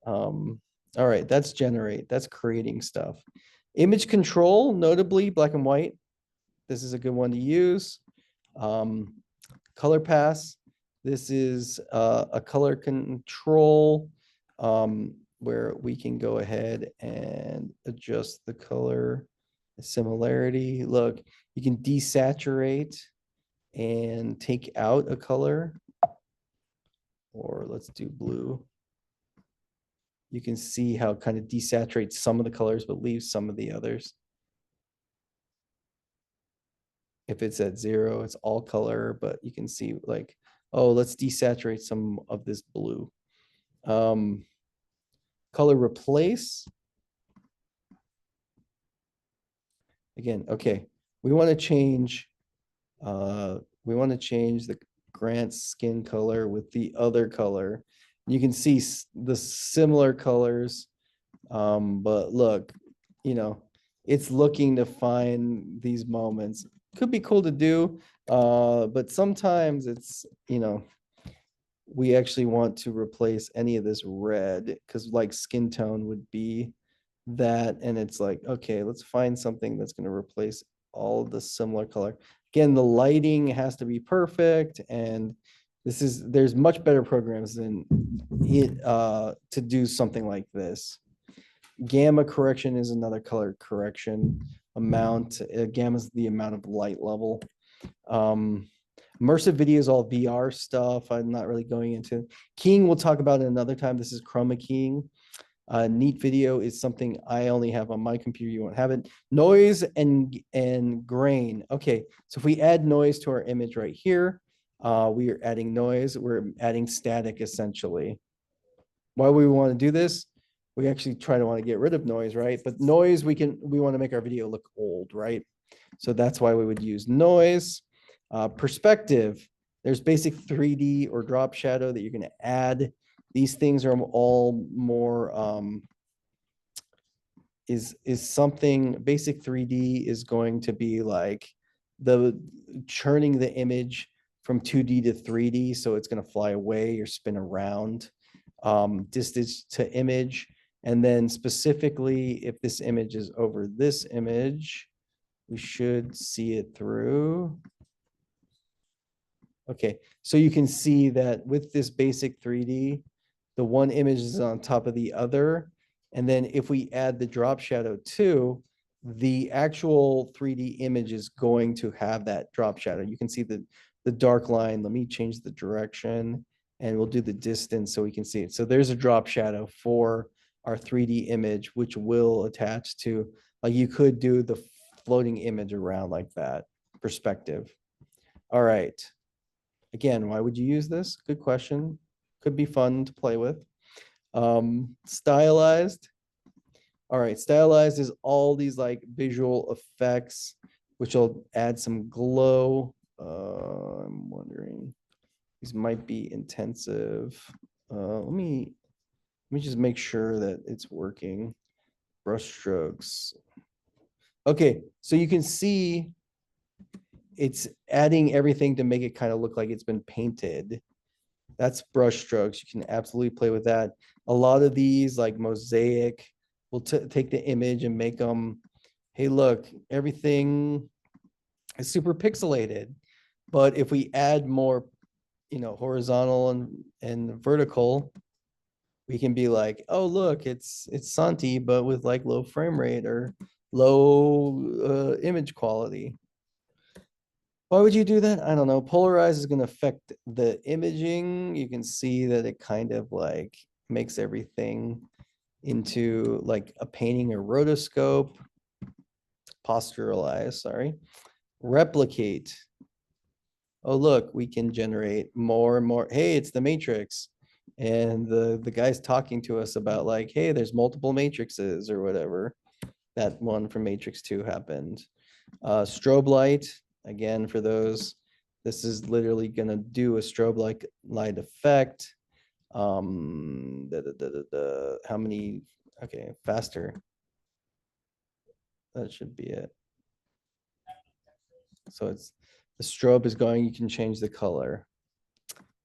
All right, that's generate. That's creating stuff. Image control, notably black and white. This is a good one to use. Color pass. This is a color control where we can go ahead and adjust the color similarity. Look, you can desaturate and take out a color, or let's do blue. You can see how it kind of desaturates some of the colors, but leaves some of the others. If it's at 0, it's all color, but you can see like, oh, let's desaturate some of this blue. Color replace. Again, okay, we want to change the Grant's skin color with the other color. You can see the similar colors, but look, it's looking to find these moments. Could be cool to do, but sometimes it's, we actually want to replace any of this red, because like skin tone would be that, and it's like, okay, let's find something that's going to replace all of the similar color. Again, the lighting has to be perfect, and there's much better programs than it to do something like this. Gamma correction is another color correction amount. Gamma is the amount of light level. Immersive video is all VR stuff. I'm not really going into. Keying we'll talk about it another time. This is chroma keying. Neat video is something I only have on my computer. You won't have it. Noise and grain. Okay, so if we add noise to our image right here, we are adding noise. We're adding static essentially. Why we want to do this? We actually try to want to get rid of noise, right? But noise, we want to make our video look old, right? So that's why we would use noise. Perspective. There's basic 3D or drop shadow that you're going to add. These things are all more is something. Basic 3D is going to be like the churning the image from 2D to 3D, so it's going to fly away or spin around. Distance to image, and then specifically if this image is over this image, we should see it through. Okay, so you can see that with this basic 3D, the one image is on top of the other. And then if we add the drop shadow too, the actual 3D image is going to have that drop shadow. You can see the dark line. Let me change the direction and we'll do the distance so we can see it. So there's a drop shadow for our 3D image, which will attach to, like you could do the floating image around like that, perspective. All right. Again, why would you use this? Good question. Could be fun to play with. Stylized. All right, stylized is all these like visual effects, which will add some glow. I'm wondering, these might be intensive. Let me just make sure that it's working. Brush strokes. Okay, so you can see it's adding everything to make it kind of look like it's been painted. That's brush strokes. You can absolutely play with that. A lot of these, like mosaic, will take the image and make them, hey, look, everything is super pixelated. But if we add more, horizontal and vertical, we can be like, oh, look, it's Santi, but with like low frame rate or low image quality. Why would you do that? I don't know. Polarize is going to affect the imaging. You can see that it kind of like makes everything into like a painting or rotoscope. Posturalize, sorry. Replicate. oh, look, we can generate more and more. Hey, it's the matrix. And the guy's talking to us about like, hey, there's multiple matrices or whatever. That one from Matrix 2 happened. Strobe light, again, for those, this is literally gonna do a strobe light effect. How many, okay, faster. That should be it. So it's, the strobe is going, you can change the color.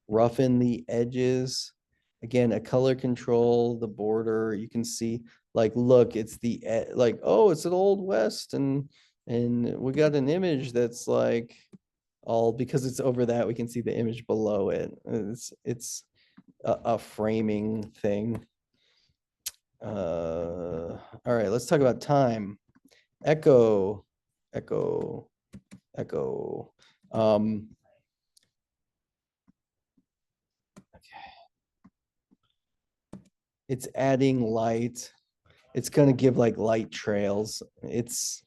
Roughen the edges. Again, a color control, the border, you can see, like, look, it's the, like, oh, it's an Old West and we got an image that's like, all, because it's over that, we can see the image below it. It's a framing thing. All right, let's talk about time. Echo. It's adding light. It's gonna give like light trails. It's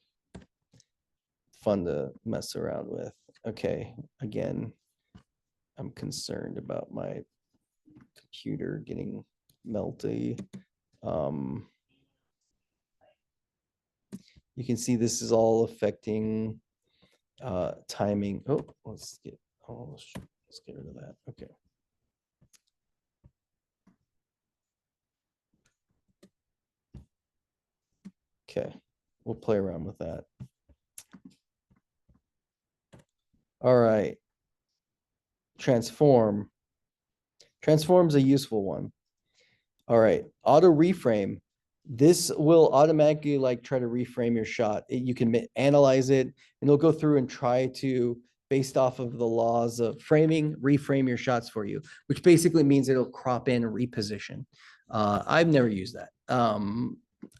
fun to mess around with. Okay, again, I'm concerned about my computer getting melty. You can see this is all affecting timing. Oh, let's get rid of that. Okay. Okay, we'll play around with that. All right. Transform. Transform's a useful one. All right, auto reframe. This will automatically like try to reframe your shot. You can analyze it and it'll go through and try to, based off of the laws of framing, reframe your shots for you, which basically means it'll crop in and reposition. I've never used that.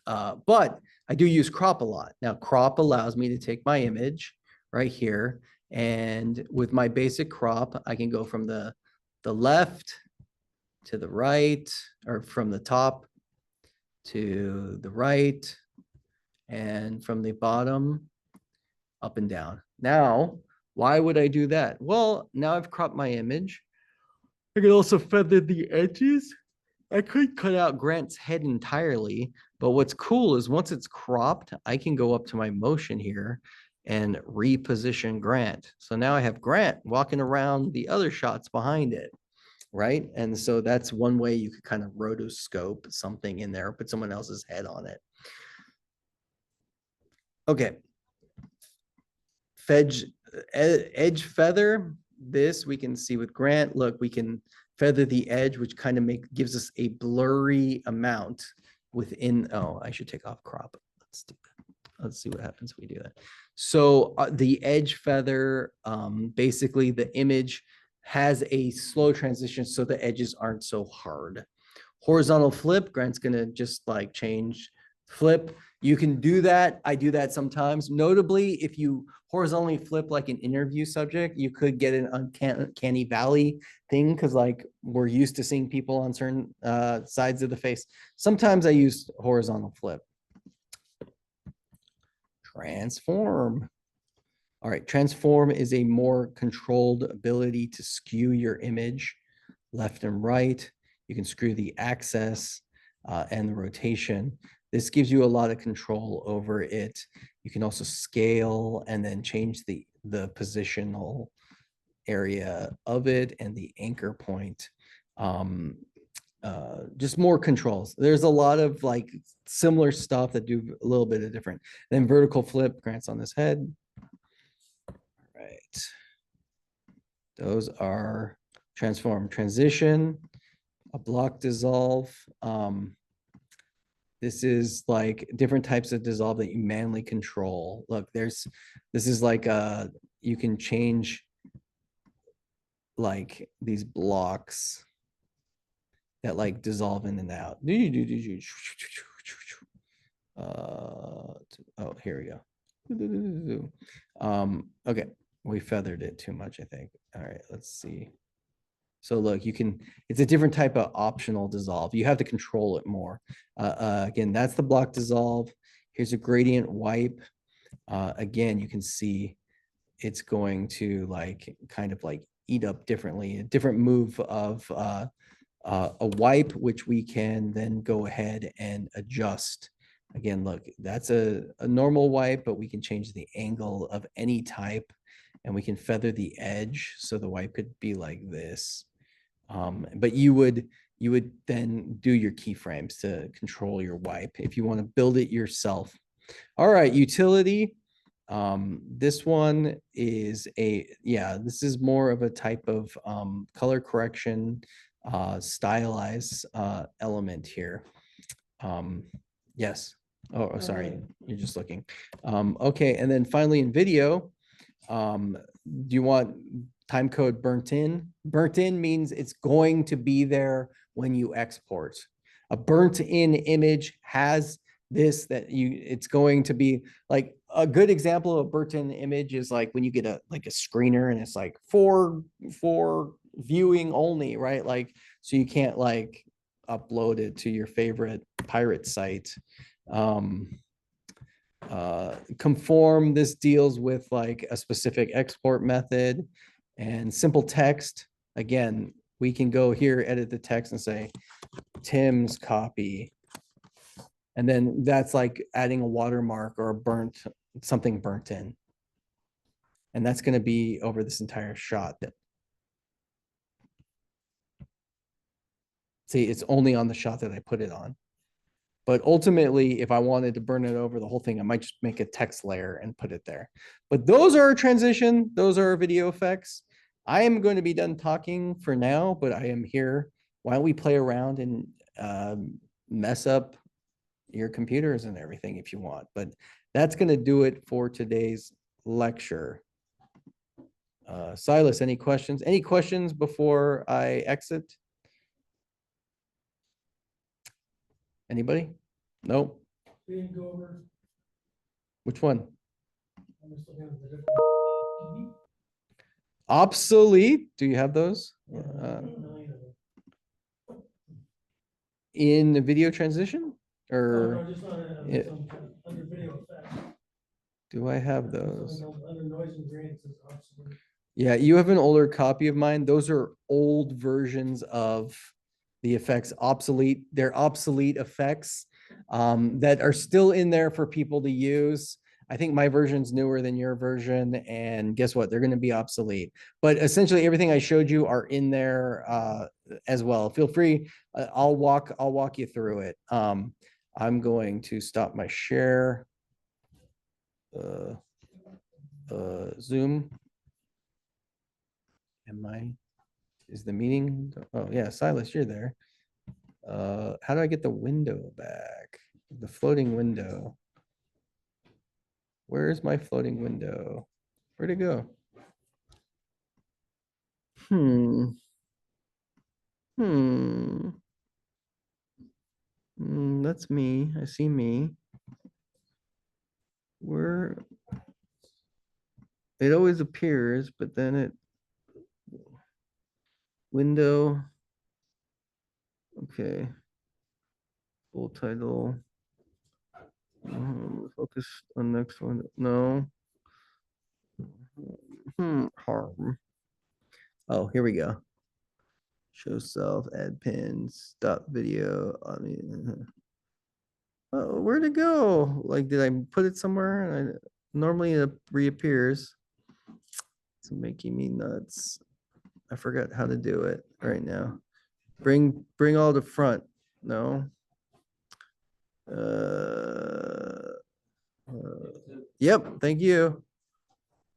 But I do use crop a lot. Now, crop allows me to take my image right here, and with my basic crop, I can go from the left to the right, or from the top to the right, and from the bottom up and down. Now, why would I do that? Well, now I've cropped my image. I can also feather the edges. I could cut out Grant's head entirely, but what's cool is once it's cropped, I can go up to my motion here and reposition Grant. So now I have Grant walking around the other shots behind it, right? And so that's one way you could kind of rotoscope something in there, put someone else's head on it. Okay. Edge feather, this we can see with Grant. Look, we can feather the edge, which kind of gives us a blurry amount within. Oh, I should take off crop. Let's do that. Let's see what happens if we do that. So the edge feather, basically the image has a slow transition so the edges aren't so hard. Horizontal flip, Grant's gonna just like change flip. You can do that. I do that sometimes. Notably, if you horizontally flip like an interview subject, you could get an uncanny valley thing because like we're used to seeing people on certain sides of the face. Sometimes I use horizontal flip. Transform. All right, transform is a more controlled ability to skew your image left and right. You can screw the axis and the rotation. This gives you a lot of control over it. You can also scale and then change the positional area of it and the anchor point. Just more controls. There's a lot of like similar stuff that do a little bit of different. Then vertical flip, Grant's on this head. Right. Those are transform, transition, a block dissolve. This is like different types of dissolve that you manually control. Look, this is like you can change like these blocks that like dissolve in and out. Oh, here we go. Okay, we feathered it too much, I think. All right, let's see. So look, you can, it's a different type of optional dissolve. You have to control it more. Again, that's the block dissolve. Here's a gradient wipe. Again, you can see it's going to like kind of like eat up differently, a different move of a wipe, which we can then go ahead and adjust. Again, look, that's a normal wipe, but we can change the angle of any type, and we can feather the edge. So the wipe could be like this. But you would then do your keyframes to control your wipe if you want to build it yourself. All right, utility. This one is this is more of a type of color correction, stylized element here. Yes. Oh, sorry, you're just looking. Okay, and then finally in video, do you want time code burnt in? Burnt in means it's going to be there when you export. A burnt in image has this that it's going to be like a good example of a burnt in image is like when you get a screener and it's like for viewing only, right? Like, so you can't like upload it to your favorite pirate site. Conform, this deals with like a specific export method. And simple text, again, we can go here, edit the text and say Tim's copy. And then that's like adding a watermark or something burnt in. And that's going to be over this entire shot. See, it's only on the shot that I put it on. But ultimately, if I wanted to burn it over the whole thing, I might just make a text layer and put it there. But those are a transition. Those are video effects. I am going to be done talking for now, but I am here. Why don't we play around and mess up your computers and everything if you want. But that's going to do it for today's lecture. Silas, any questions? Any questions before I exit? Anybody? Nope. We didn't go over. Which one? I'm just looking at the different. Obsolete. Do you have those? 9 of them. In the video transition? No, Or just on yeah. under video effects. Do I have those? Under noise and grain, it says obsolete. Yeah, you have an older copy of mine. Those are old versions of the effects. Obsolete. They're obsolete effects that are still in there for people to use. I think my version's newer than your version, and guess what? They're going to be obsolete. But essentially, everything I showed you are in there as well. Feel free. I'll walk you through it. I'm going to stop my share. Zoom. Is the meeting? Oh yeah, Silas, you're there. How do I get the window back? The floating window. Where's my floating window? Where'd it go? That's me. I see me. Where it always appears, but then it window. Okay. Full title. Focus on next one. No. Harm. Oh, here we go. Show self, add pins, stop video. I mean, oh, where'd it go? Like, did I put it somewhere? And normally it reappears. It's making me nuts. I forgot how to do it right now. Bring all the front. No. Yep. Thank you.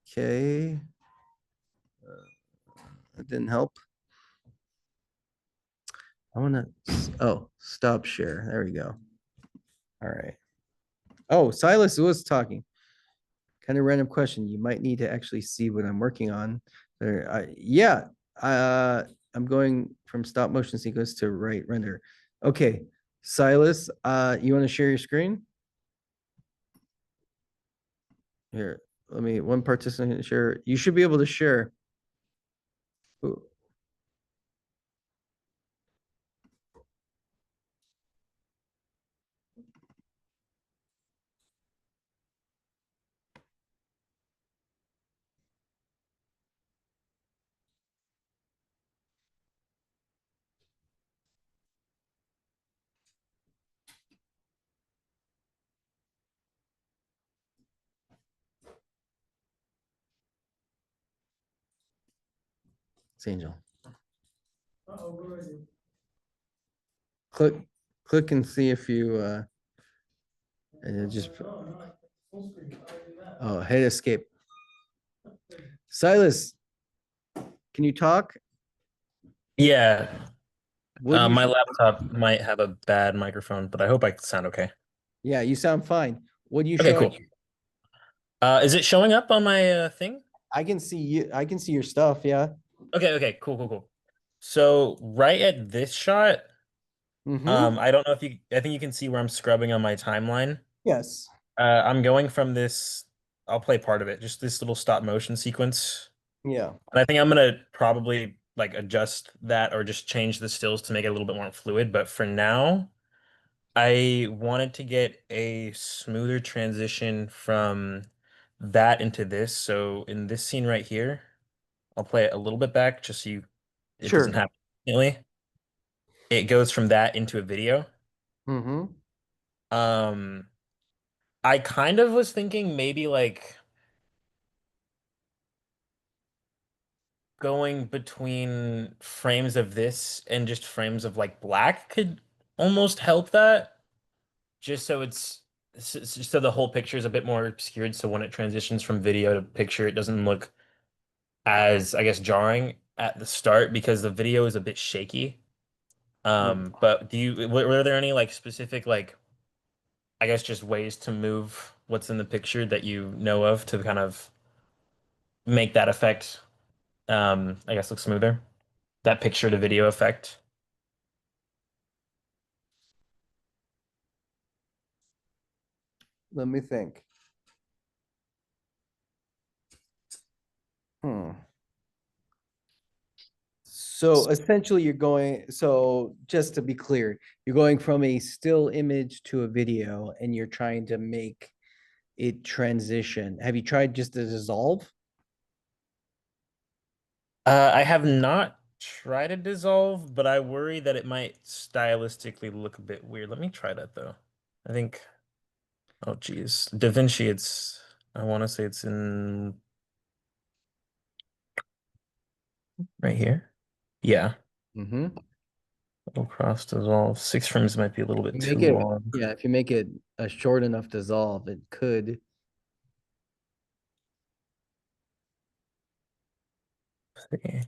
Okay. That didn't help. I want to, stop share. There we go. All right. Oh, Silas was talking. Kind of random question. You might need to actually see what I'm working on. There, I'm going from stop motion sequence to right render. Okay, Silas, you want to share your screen? Here, one participant share. You should be able to share. Ooh. It's Angel. Uh-oh, what do I do? Click and see if you, and it just, No, not full screen. How do I do that? oh, hit escape. Silas, can you talk? Yeah, What do you, my laptop might have a bad microphone, but I hope I sound okay. yeah, you sound fine. What do you Okay, show? cool. Is it showing up on my thing? I can see you. I can see your stuff. Yeah. Okay, cool. So right at this shot, Mm-hmm. I don't know if I think you can see where I'm scrubbing on my timeline. Yes. I'm going from this, I'll play part of it, just this little stop motion sequence. Yeah. And I think I'm gonna probably like adjust that or just change the stills to make it a little bit more fluid. But for now, I wanted to get a smoother transition from that into this. So in this scene right here, I'll play it a little bit back just so it doesn't Sure. happen instantly. It goes from that into a video. Mm-hmm. Um, I kind of was thinking maybe like going between frames of this and just frames of like black could almost help that. Just so so the whole picture is a bit more obscured. So when it transitions from video to picture, it doesn't look as, I guess, jarring at the start because the video is a bit shaky. But were there any like specific like, I guess, just ways to move what's in the picture that you know of to kind of make that effect, I guess, look smoother? That picture to video effect. Let me think. Hmm. So essentially so just to be clear, you're going from a still image to a video and you're trying to make it transition. Have you tried just to dissolve? I have not tried to dissolve, but I worry that it might stylistically look a bit weird. Let me try that though. I think, oh geez, DaVinci, I want to say it's in right here. Yeah, Mm-hmm. little cross dissolve. 6 frames might be a little bit Make too it, long. yeah, if you make it a short enough dissolve, it could. See.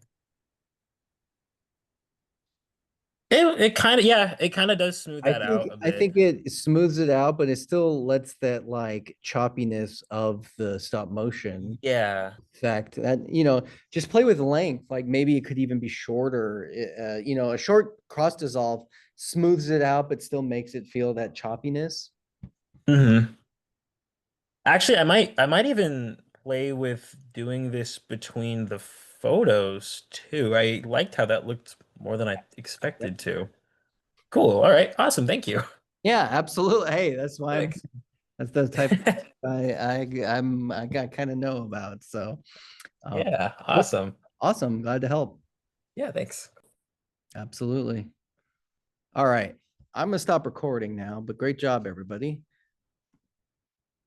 It kind of, yeah, it kind of does smooth that out a I bit. think it smooths it out, but it still lets that like choppiness of the stop motion Yeah. effect that, just play with length. Like maybe it could even be shorter. A short cross dissolve smooths it out, but still makes it feel that choppiness. hmm Actually, I might even play with doing this between the photos too. I liked how that looked more than I expected to. Cool. All right. Awesome. Thank you. Yeah, absolutely. Hey, that's why Sick. that's the type I got kind of know about. So, Yeah. cool. Awesome. Awesome. Glad to help. Yeah. Thanks. Absolutely. All right. I'm gonna stop recording now, but great job, everybody.